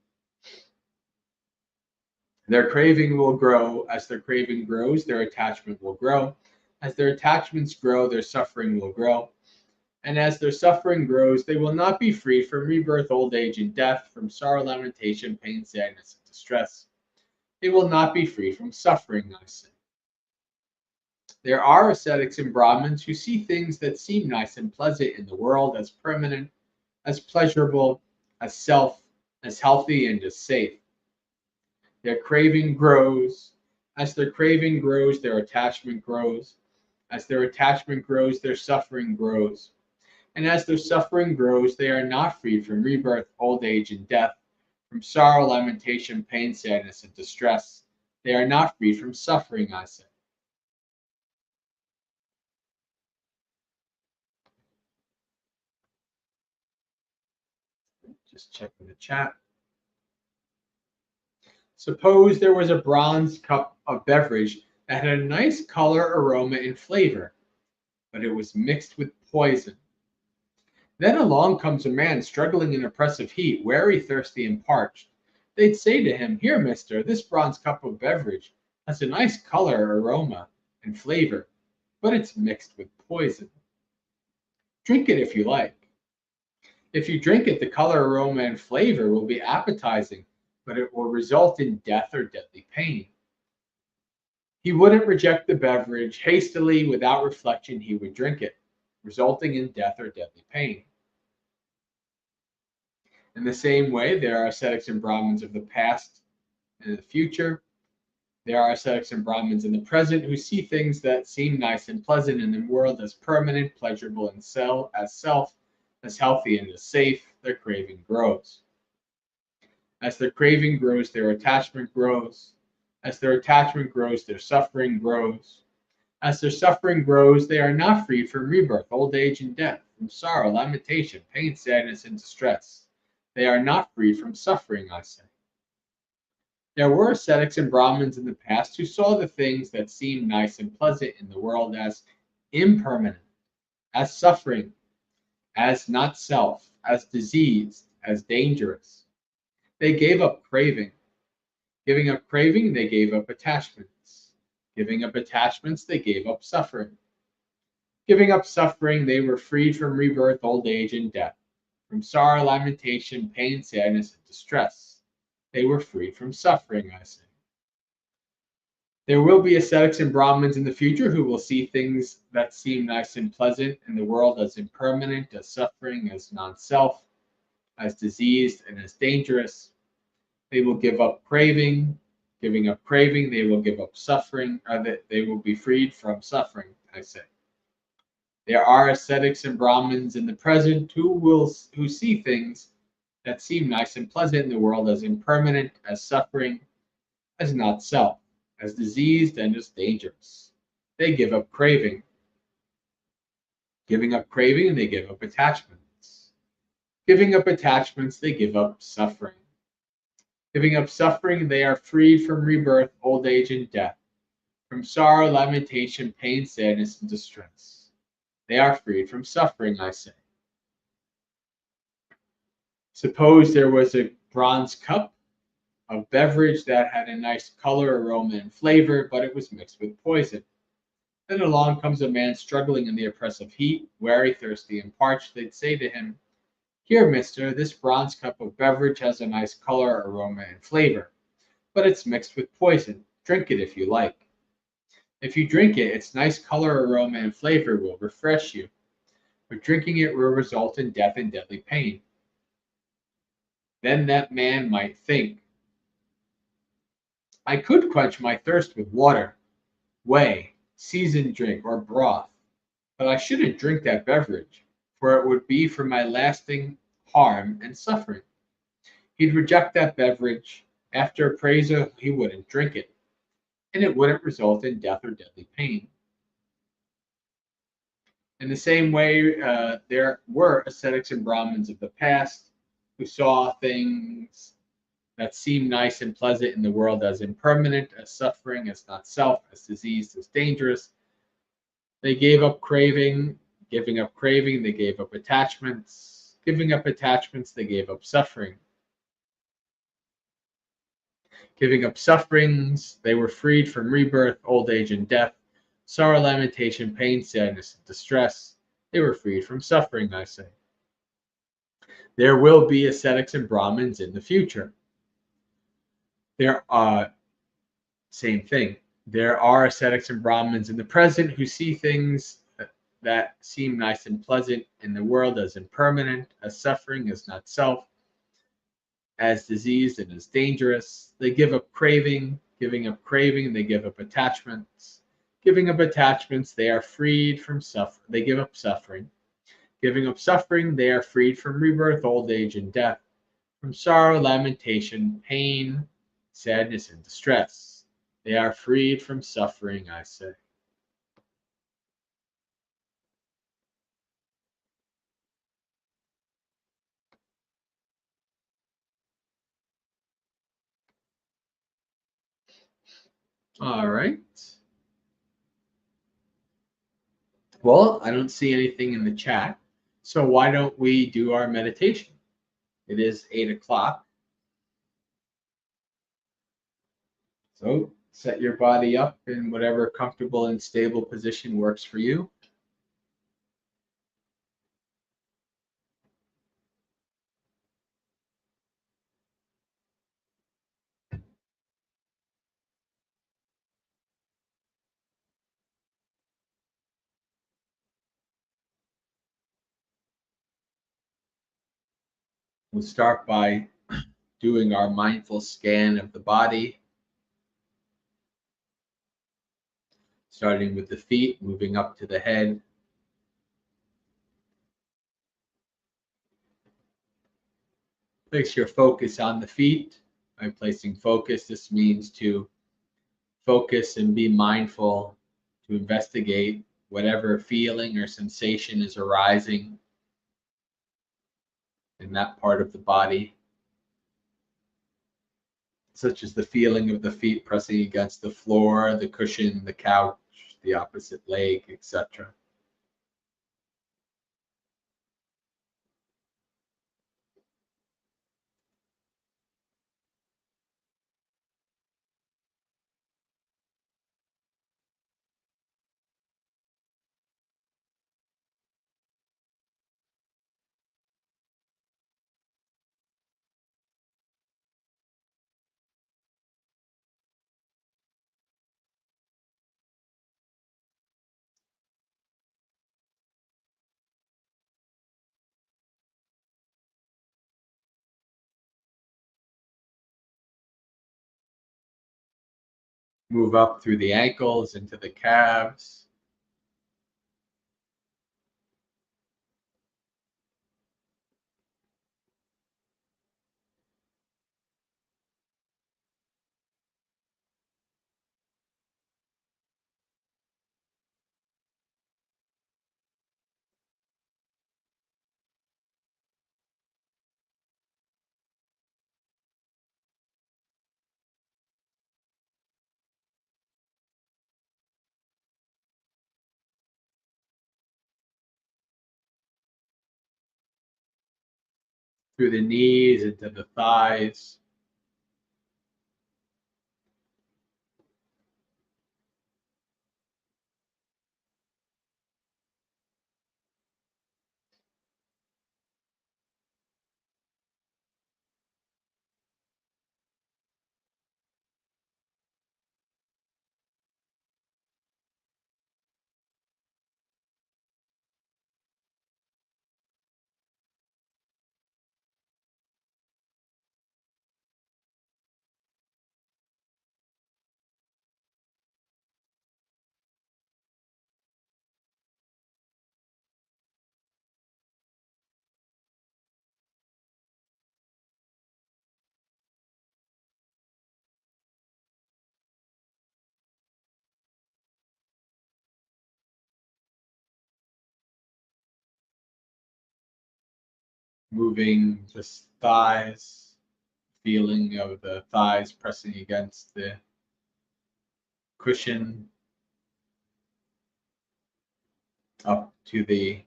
Their craving will grow. As their craving grows, their attachment will grow. As their attachments grow, their suffering will grow. And as their suffering grows, they will not be free from rebirth, old age, and death, from sorrow, lamentation, pain, sadness, and distress. They will not be free from suffering, I say. There are ascetics and Brahmins who see things that seem nice and pleasant in the world as permanent, as pleasurable, as self, as healthy, and as safe. Their craving grows. As their craving grows, their attachment grows. As their attachment grows, their suffering grows. And as their suffering grows, they are not freed from rebirth, old age, and death, from sorrow, lamentation, pain, sadness, and distress. They are not freed from suffering, I say. Just checking the chat. Suppose there was a bronze cup of beverage that had a nice color, aroma, and flavor, but it was mixed with poison. Then along comes a man struggling in oppressive heat, weary, thirsty, and parched. They'd say to him, "Here, mister, this bronze cup of beverage has a nice color, aroma, and flavor, but it's mixed with poison. Drink it if you like. If you drink it, the color, aroma, and flavor will be appetizing, but it will result in death or deadly pain." He wouldn't reject the beverage. Hastily, without reflection, he would drink it, resulting in death or deadly pain. In the same way, there are ascetics and Brahmins of the past and the future. There are ascetics and Brahmins in the present who see things that seem nice and pleasant in the world as permanent, pleasurable, and as self, as healthy, and as safe. Their craving grows. As their craving grows, their attachment grows. As their attachment grows, their suffering grows. As their suffering grows, they are not freed from rebirth, old age, and death, from sorrow, lamentation, pain, sadness, and distress. They are not freed from suffering, I say. There were ascetics and Brahmins in the past who saw the things that seem nice and pleasant in the world as impermanent, as suffering, as not self, as diseased, as dangerous. They gave up craving. Giving up craving, they gave up attachments. Giving up attachments, they gave up suffering. Giving up suffering, they were freed from rebirth, old age, and death, from sorrow, lamentation, pain, sadness, and distress. They were freed from suffering, I say. There will be ascetics and Brahmins in the future who will see things that seem nice and pleasant in the world as impermanent, as suffering, as non-self, as diseased, and as dangerous. They will give up craving. Giving up craving, they will give up suffering, or that they will be freed from suffering, I say. There are ascetics and Brahmins in the present who see things that seem nice and pleasant in the world as impermanent, as suffering, as not self, as diseased, and as dangerous. They give up craving. Giving up craving, they give up attachments. Giving up attachments, they give up suffering. Giving up suffering, they are freed from rebirth, old age, and death, from sorrow, lamentation, pain, sadness, and distress. They are freed from suffering, I say. Suppose there was a bronze cup of beverage that had a nice color, aroma, and flavor, but it was mixed with poison. Then along comes a man struggling in the oppressive heat, weary, thirsty, and parched. They'd say to him, "Here, mister, this bronze cup of beverage has a nice color, aroma, and flavor, but it's mixed with poison. Drink it if you like. If you drink it, its nice color, aroma, and flavor will refresh you, but drinking it will result in death and deadly pain." Then that man might think, "I could quench my thirst with water, whey, seasoned drink, or broth, but I shouldn't drink that beverage, for it would be for my lasting harm and suffering." He'd reject that beverage. After appraisal, he wouldn't drink it, and it wouldn't result in death or deadly pain. In the same way, there were ascetics and Brahmins of the past who saw things that seem nice and pleasant in the world as impermanent, as suffering, as not self, as diseased, as dangerous. They gave up craving. Giving up craving, they gave up attachments. Giving up attachments, they gave up suffering. Giving up sufferings, they were freed from rebirth, old age, and death, sorrow, lamentation, pain, sadness, and distress. They were freed from suffering, I say. There will be ascetics and Brahmins in the future. There are, same thing. There are ascetics and Brahmins in the present who see things that seem nice and pleasant in the world as impermanent, as suffering, as not self, as diseased, and as dangerous. They give up craving. Giving up craving, they give up attachments. Giving up attachments, they are freed from suffering. They give up suffering. Giving up suffering, they are freed from rebirth, old age, and death, from sorrow, lamentation, pain, sadness, and distress. They are freed from suffering, I say. All right. Well, I don't see anything in the chat. So why don't we do our meditation? It is 8 o'clock. So set your body up in whatever comfortable and stable position works for you. We'll start by doing our mindful scan of the body, starting with the feet, moving up to the head. Place your focus on the feet. By placing focus, this means to focus and be mindful, to investigate whatever feeling or sensation is arising in that part of the body, such as the feeling of the feet pressing against the floor, the cushion, the couch, the opposite leg, etc. Move up through the ankles into the calves. Through the knees into the thighs. Moving the thighs, feeling of the thighs pressing against the cushion, up to the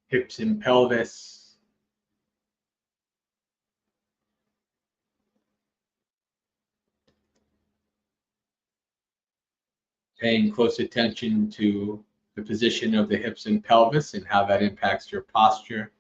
hips and pelvis. Paying close attention to the position of the hips and pelvis and how that impacts your posture.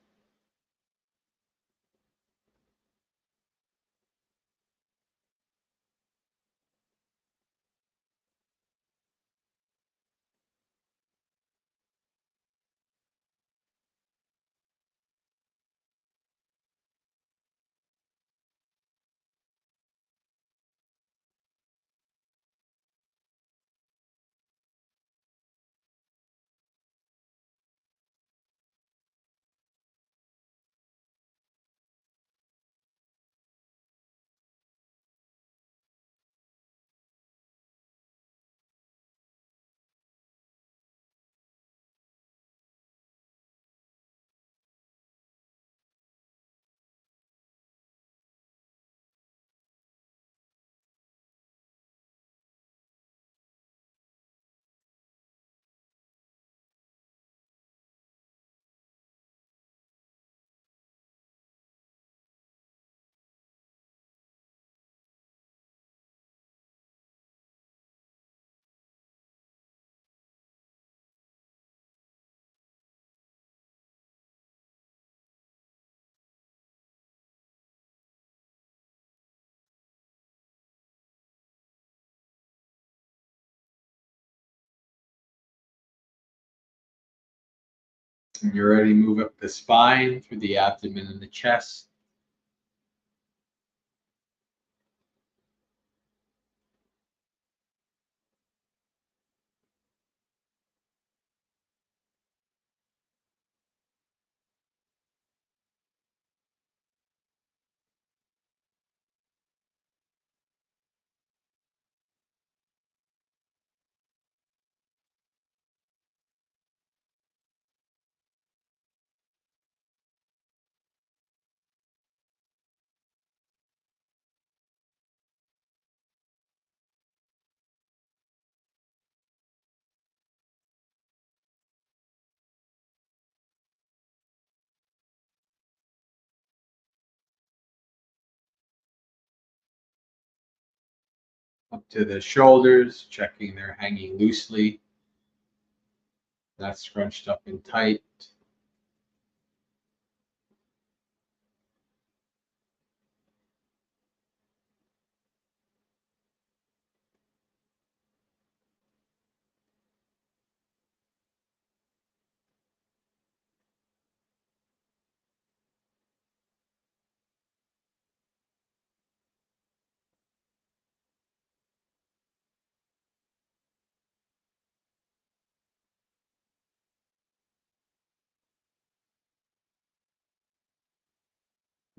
And you're ready to move up the spine through the abdomen and the chest. Up to the shoulders, checking they're hanging loosely, not scrunched up and tight.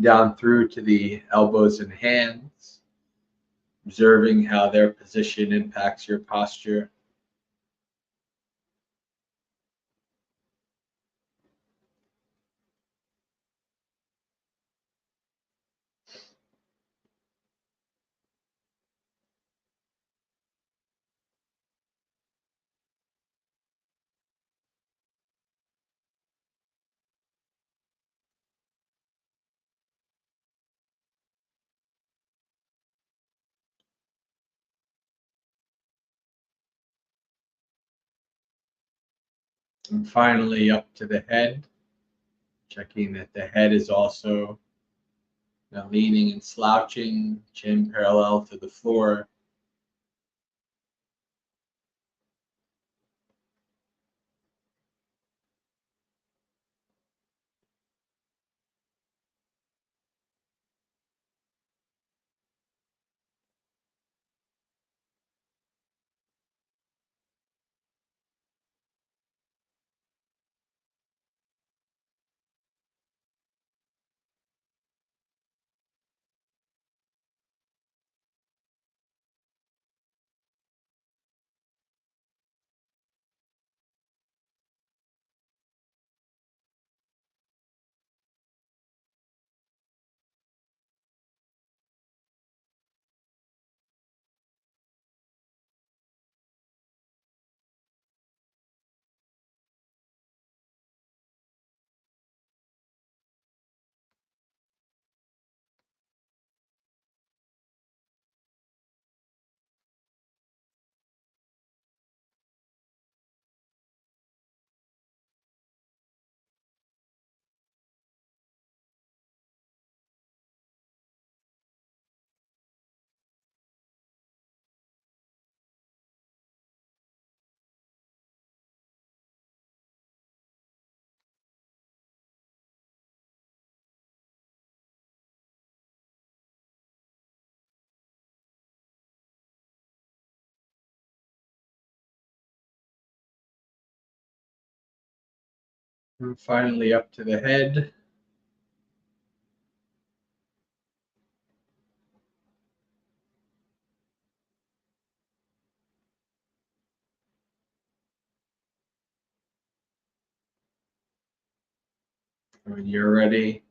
down through to the elbows and hands, observing how their position impacts your posture. And finally, up to the head, checking that the head is also leaning and slouching, chin parallel to the floor. And finally, up to the head. When you're ready,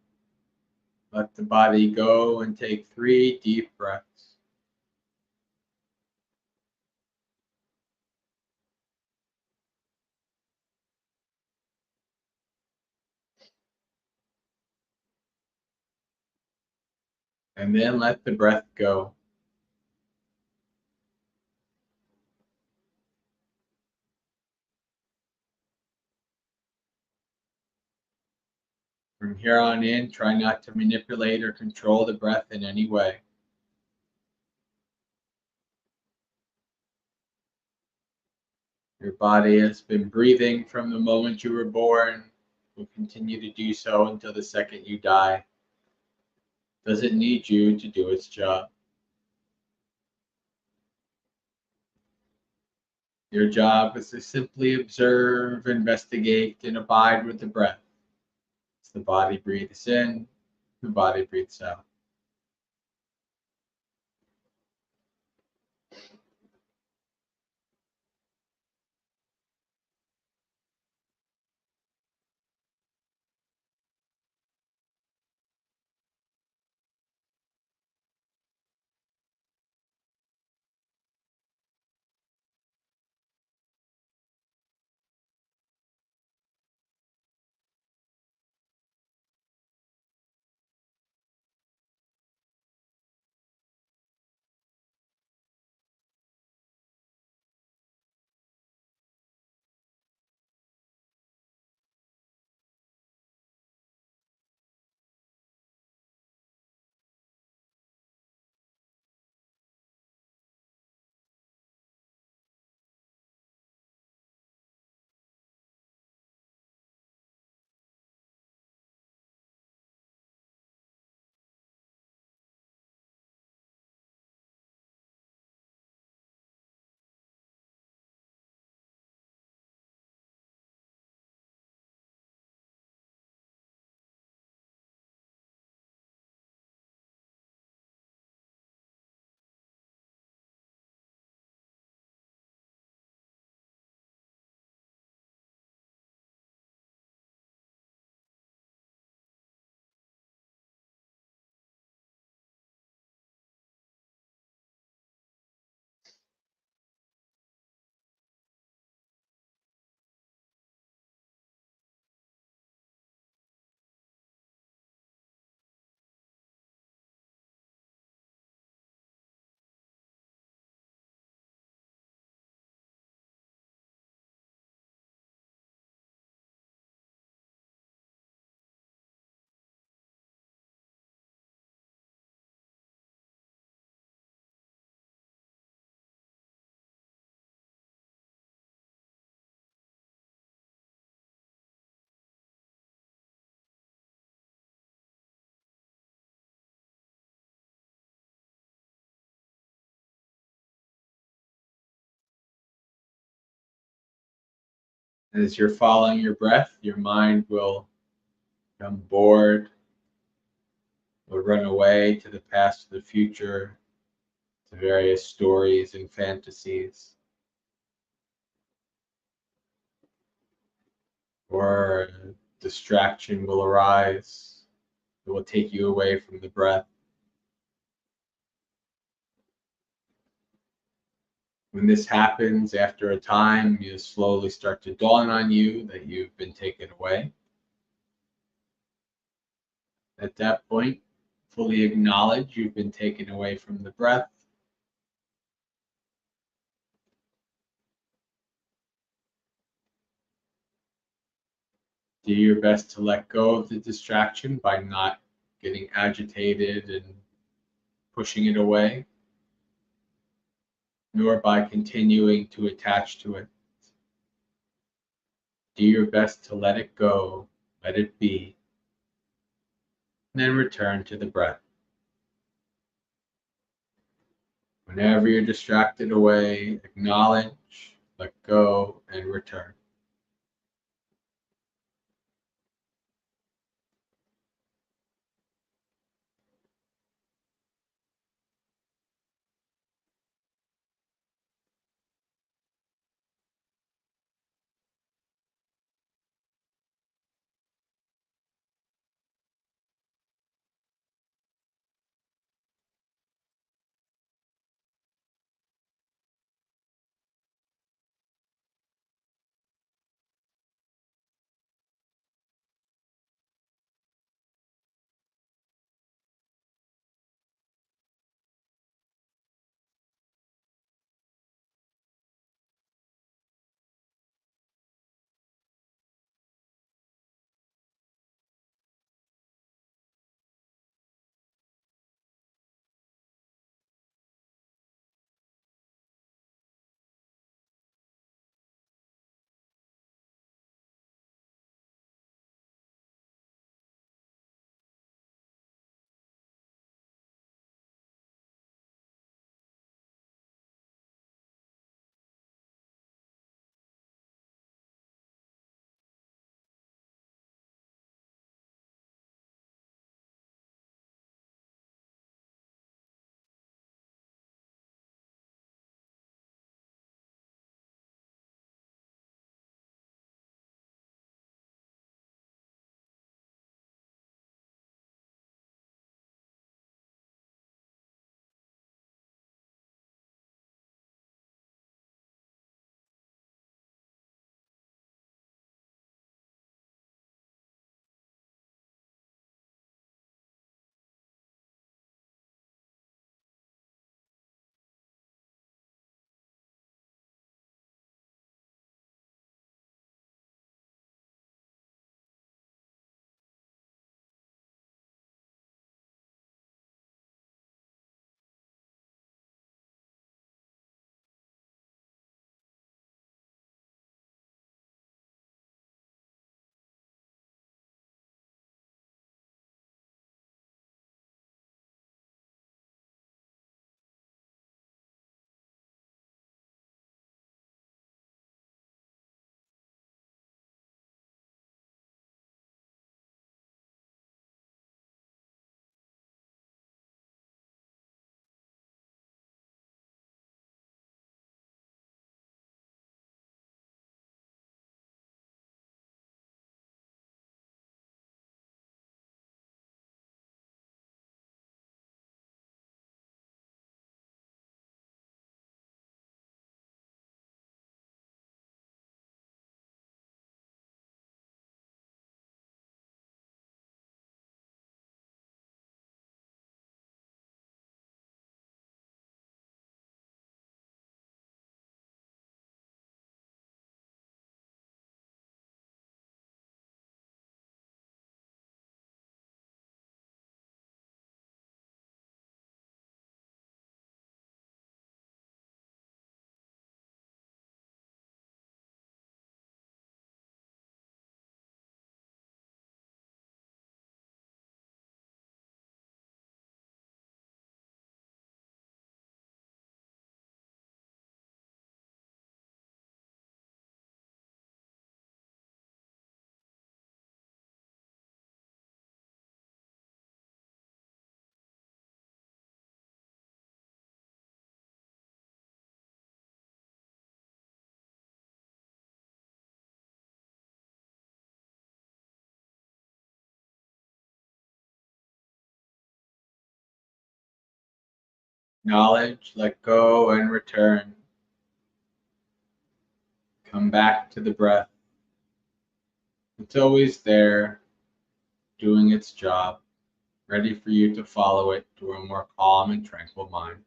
let the body go and take 3 deep breaths. And then let the breath go. From here on in, try not to manipulate or control the breath in any way. Your body has been breathing from the moment you were born, will continue to do so until the second you die. Doesn't need you to do its job. Your job is to simply observe, investigate, and abide with the breath. As the body breathes in, the body breathes out. As you're following your breath, your mind will become bored, will run away to the past, to the future, to various stories and fantasies. Or a distraction will arise. It will take you away from the breath. When this happens, after a time, you slowly start to dawn on you that you've been taken away. At that point, fully acknowledge you've been taken away from the breath. Do your best to let go of the distraction by not getting agitated and pushing it away, nor by continuing to attach to it. Do your best to let it go, let it be, and then return to the breath. Whenever you're distracted away, acknowledge, let go, and return. Knowledge, let go and return. Come back to the breath. It's always there, doing its job, ready for you to follow it to a more calm and tranquil mind.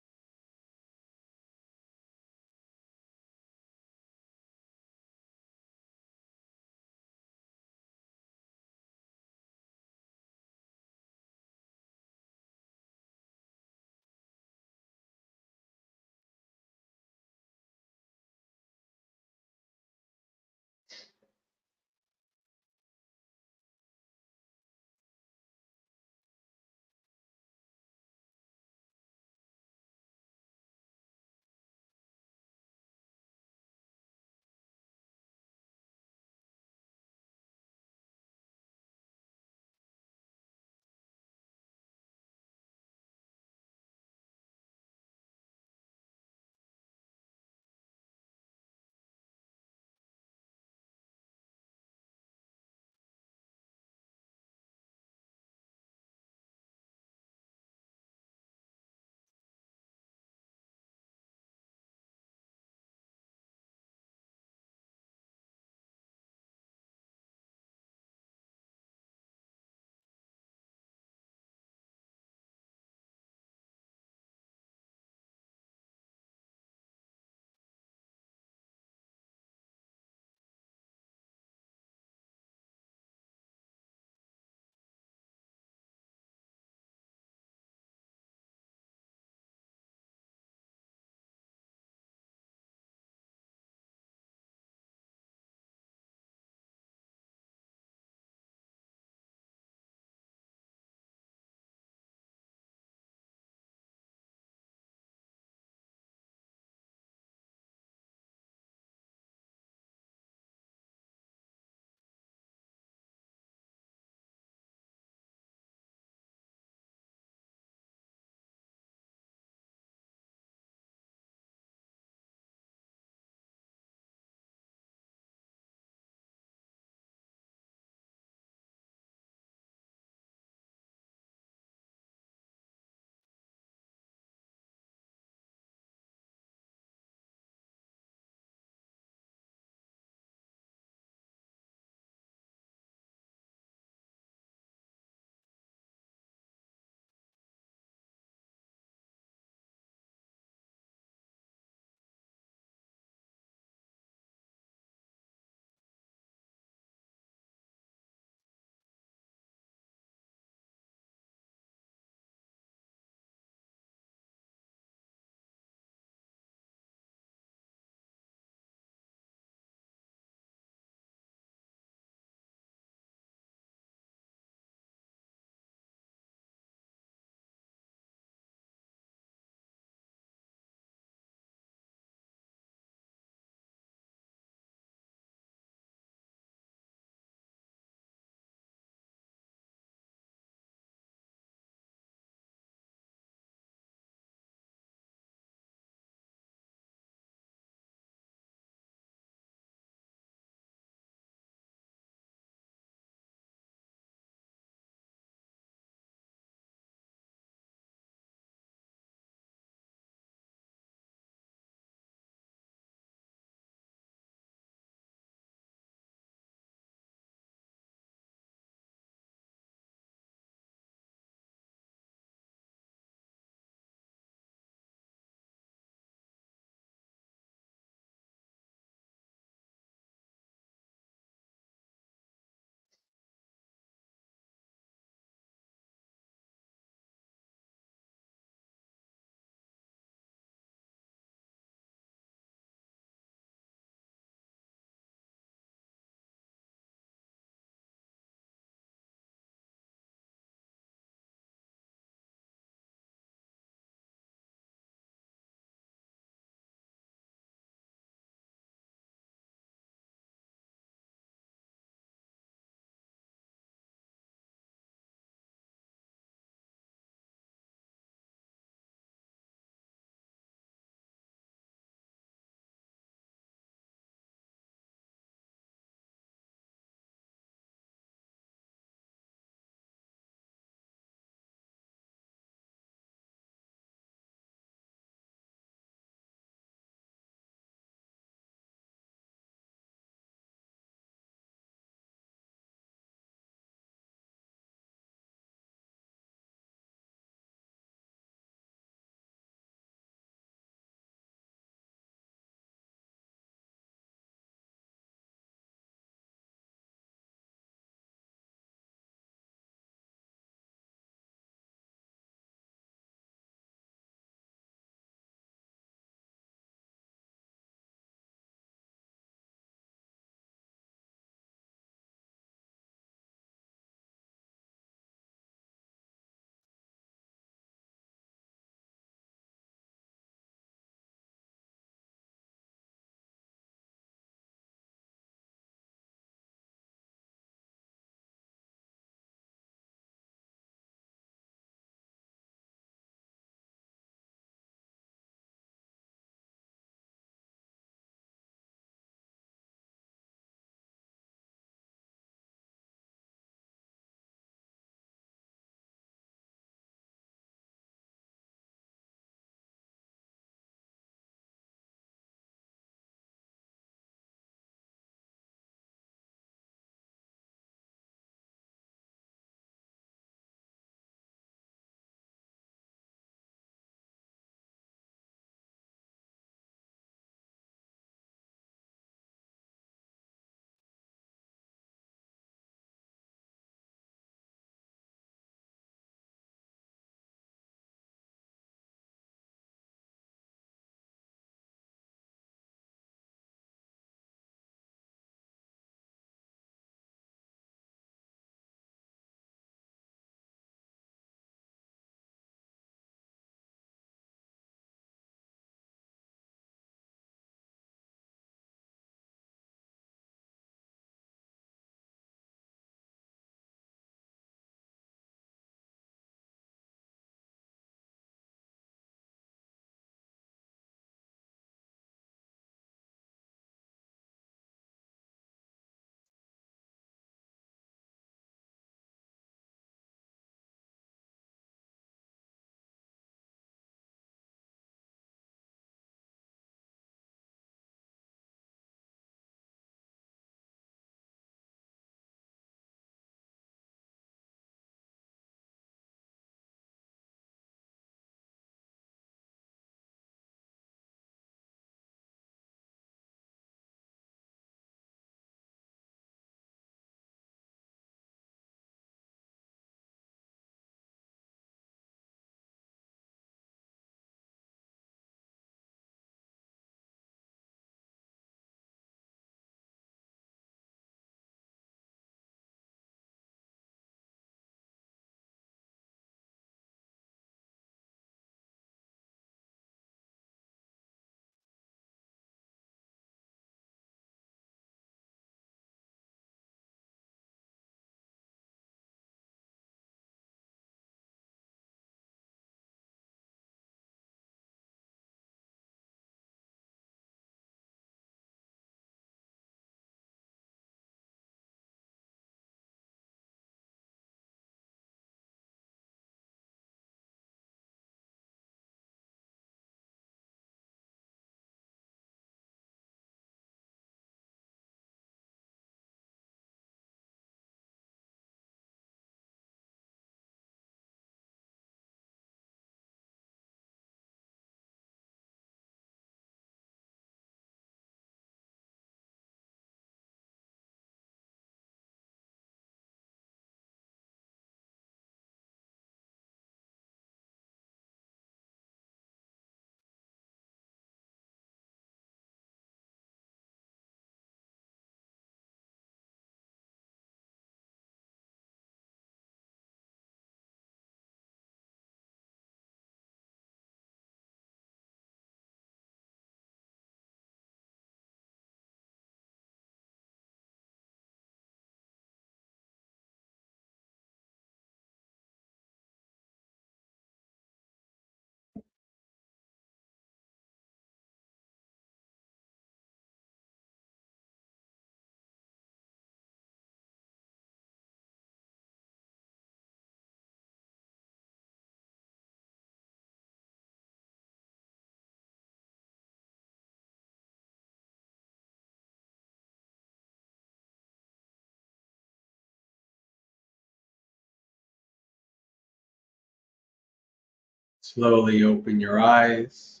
Slowly open your eyes,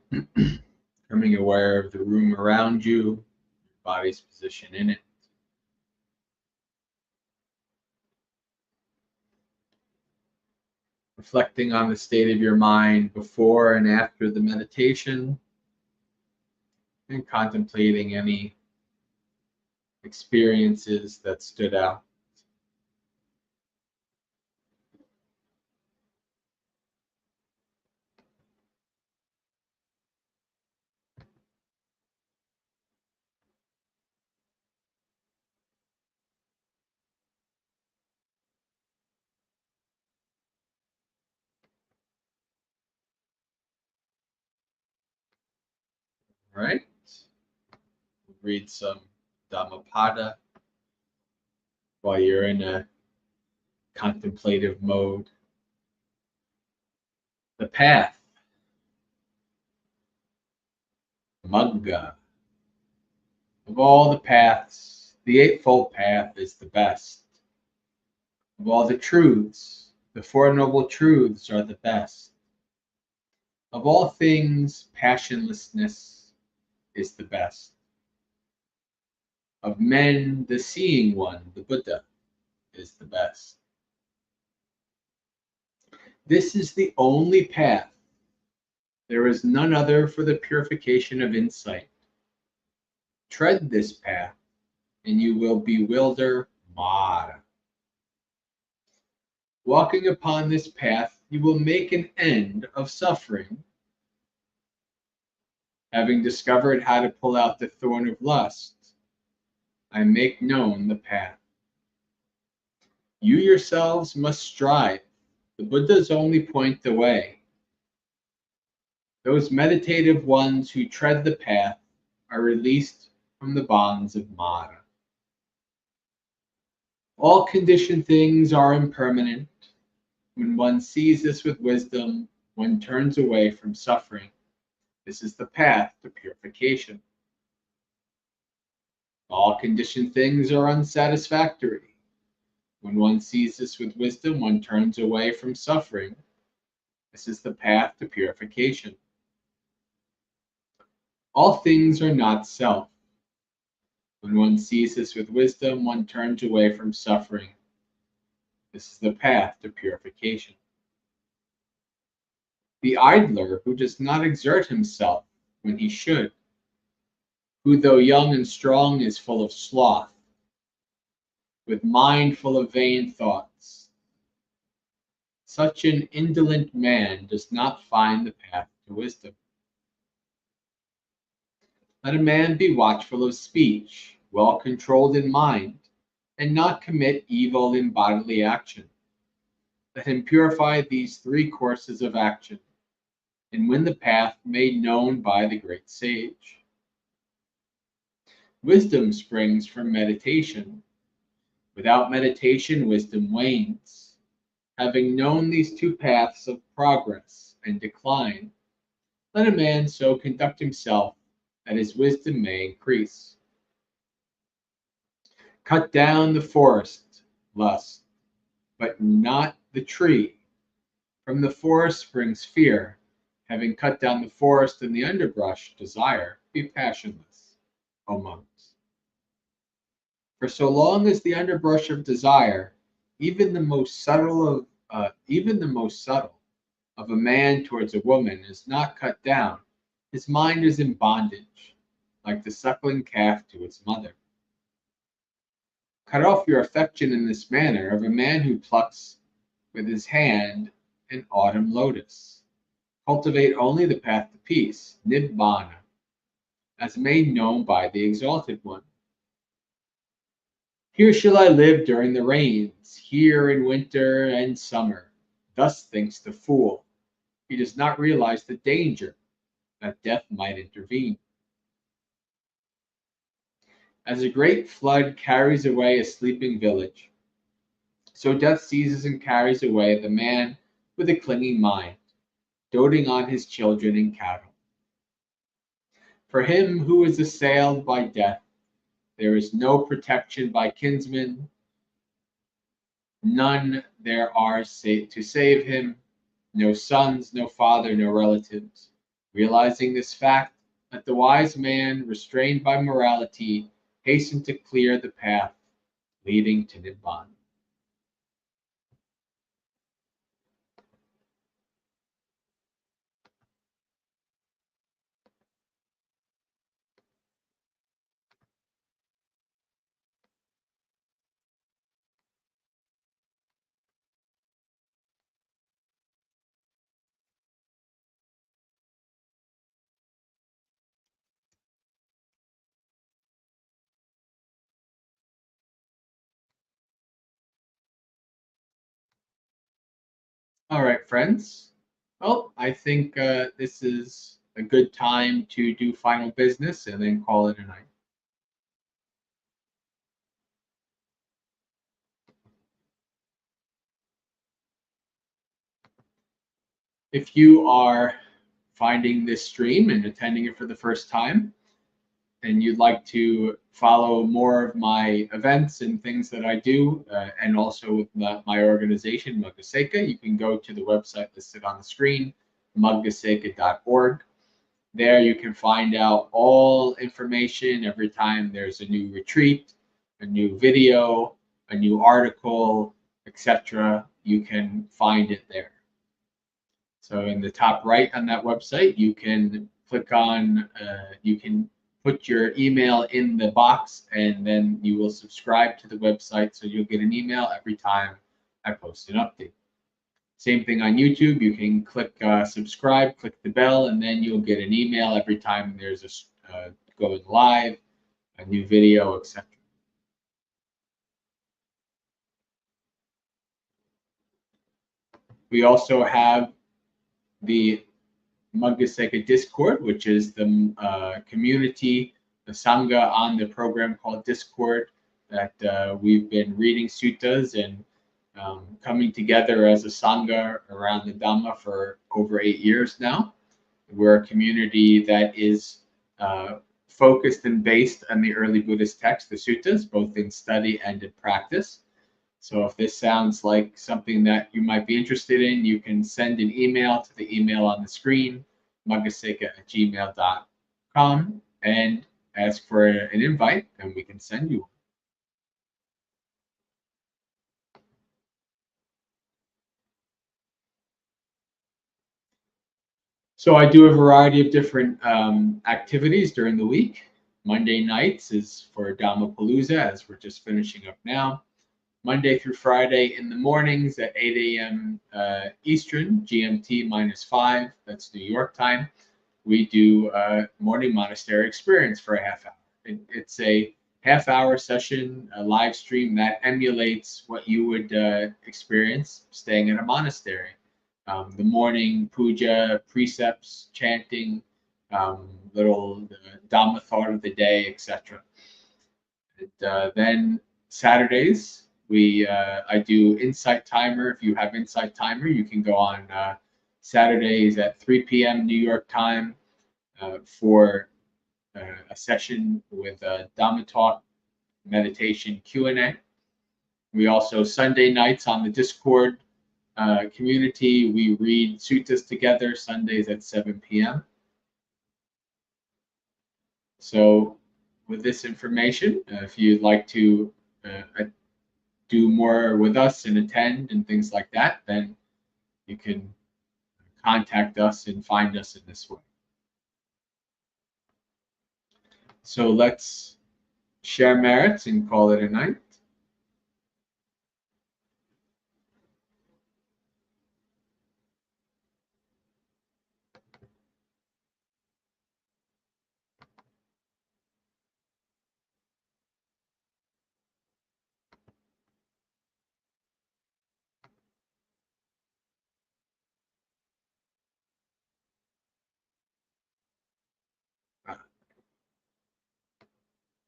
becoming aware of the room around you, your body's position in it. Reflecting on the state of your mind before and after the meditation, and contemplating any experiences that stood out. All right. Read some Dhammapada while you're in a contemplative mode. The path, Magga. Of all the paths, the Eightfold Path is the best. Of all the truths, the Four Noble Truths are the best. Of all things, passionlessness is the best. Of men, the Seeing One, the Buddha, is the best. This is the only path. There is none other for the purification of insight. Tread this path, and you will bewilder Mara. Walking upon this path, you will make an end of suffering. Having discovered how to pull out the thorn of lust, I make known the path. You yourselves must strive. The Buddhas only point the way. Those meditative ones who tread the path are released from the bonds of Mara. All conditioned things are impermanent. When one sees this with wisdom, one turns away from suffering. This is the path to purification. All conditioned things are unsatisfactory. When one sees this with wisdom, one turns away from suffering. This is the path to purification. All things are not self. When one sees this with wisdom, one turns away from suffering. This is the path to purification. The idler who does not exert himself when he should, who though young and strong is full of sloth, with mind full of vain thoughts, such an indolent man does not find the path to wisdom. Let a man be watchful of speech, well controlled in mind, and not commit evil in bodily action. Let him purify these three courses of action, and win the path made known by the great sage. Wisdom springs from meditation. Without meditation, wisdom wanes. Having known these two paths of progress and decline, let a man so conduct himself that his wisdom may increase. Cut down the forest, lust, but not the tree. From the forest springs fear. Having cut down the forest and the underbrush, desire, be passionless, O monks. For so long as the underbrush of desire, even the most subtle of a man towards a woman, is not cut down, his mind is in bondage, like the suckling calf to its mother. Cut off your affection in this manner of a man who plucks with his hand an autumn lotus. Cultivate only the path to peace, Nibbana, as made known by the Exalted One. Here shall I live during the rains, here in winter and summer. Thus thinks the fool. He does not realize the danger that death might intervene. As a great flood carries away a sleeping village, so death seizes and carries away the man with a clinging mind, doting on his children and cattle. For him who is assailed by death, there is no protection by kinsmen, none there are to save him, no sons, no father, no relatives. Realizing this fact, let the wise man, restrained by morality, hasten to clear the path leading to Nibbana. All right, friends. Well, I think this is a good time to do final business and then call it a night. If you are finding this stream and attending it for the first time, and you'd like to follow more of my events and things that I do, and also with my organization, Maggasekha, you can go to the website listed on the screen, maggasekha.org. There you can find out all information every time there's a new retreat, a new video, a new article, etc. You can find it there. So in the top right on that website, you can click on, you can put your email in the box, and then you will subscribe to the website, so you'll get an email every time I post an update. Same thing on YouTube. You can click subscribe, click the bell, and then you'll get an email every time there's a going live, a new video, etc. We also have the Maggasekha Discord, which is the community, the Sangha on the program called Discord, that we've been reading suttas and coming together as a Sangha around the Dhamma for over 8 years now. We're a community that is focused and based on the early Buddhist texts, the suttas, both in study and in practice. So if this sounds like something that you might be interested in, you can send an email to the email on the screen, maggasekha@gmail.com, and ask for an invite, and we can send you one. So I do a variety of different activities during the week. Monday nights is for Dhammapalooza, as we're just finishing up now. Monday through Friday in the mornings at 8 a.m. Eastern, GMT -5, that's New York time, we do a morning monastery experience for a half hour. It's a half-hour session, a live stream that emulates what you would experience staying in a monastery. The morning puja, precepts, chanting, little Dhamma thought of the day, etc. Then Saturdays, I do Insight Timer. If you have Insight Timer, you can go on Saturdays at 3 p.m. New York time for a session with Dhamma talk, meditation, Q&A. We also Sunday nights on the Discord community, we read suttas together Sundays at 7 p.m. So with this information, if you'd like to do more with us and attend and things like that, then you can contact us and find us in this way. So let's share merits and call it a night.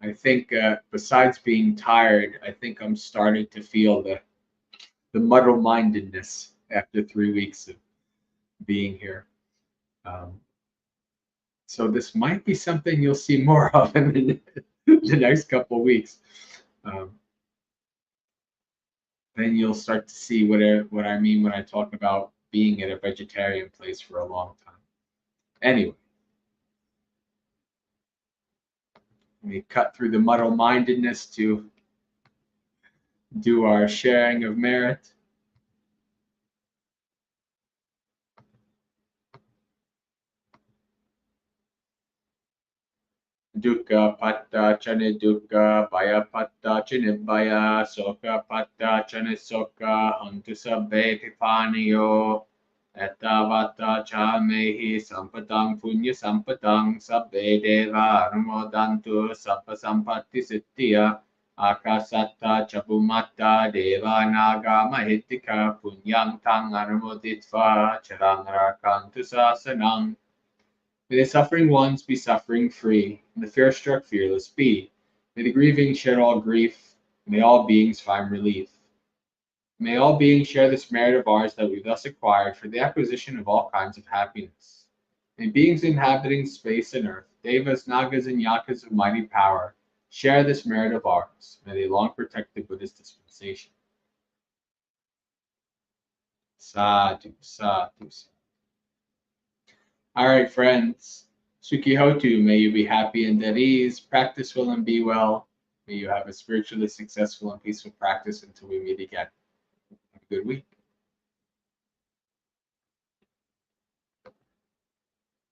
I think besides being tired, I think I'm starting to feel the muddle-mindedness after 3 weeks of being here. So this might be something you'll see more of in the next couple of weeks. Then you'll start to see what I mean when I talk about being at a vegetarian place for a long time. Anyway, we cut through the muddle-mindedness to do our sharing of merit. Dukkha patta chane dukkha, bhaya patta chane bhaya, sokha patta chane sokha, hantu sabbe pipaniyo, ettavata chamehi sampadang punya sampadang, sabbe deva anumodantu sabba sampatti siddhya, akasatta chabumatta deva naga mahitika, punyang tang anumoditva, charang rakantu sasanang. May the suffering ones be suffering free, and the fear-struck fearless be. May the grieving share all grief, and may all beings find relief. May all beings share this merit of ours that we thus acquired for the acquisition of all kinds of happiness. May beings inhabiting space and earth, devas, nagas, and yakas of mighty power, share this merit of ours. May they long protect the Buddhist dispensation. Sadhu, sadhu, sadhu. All right, friends. Sukhihotu, may you be happy and at ease. Practice well and be well. May you have a spiritually successful and peaceful practice until we meet again. Have a good week.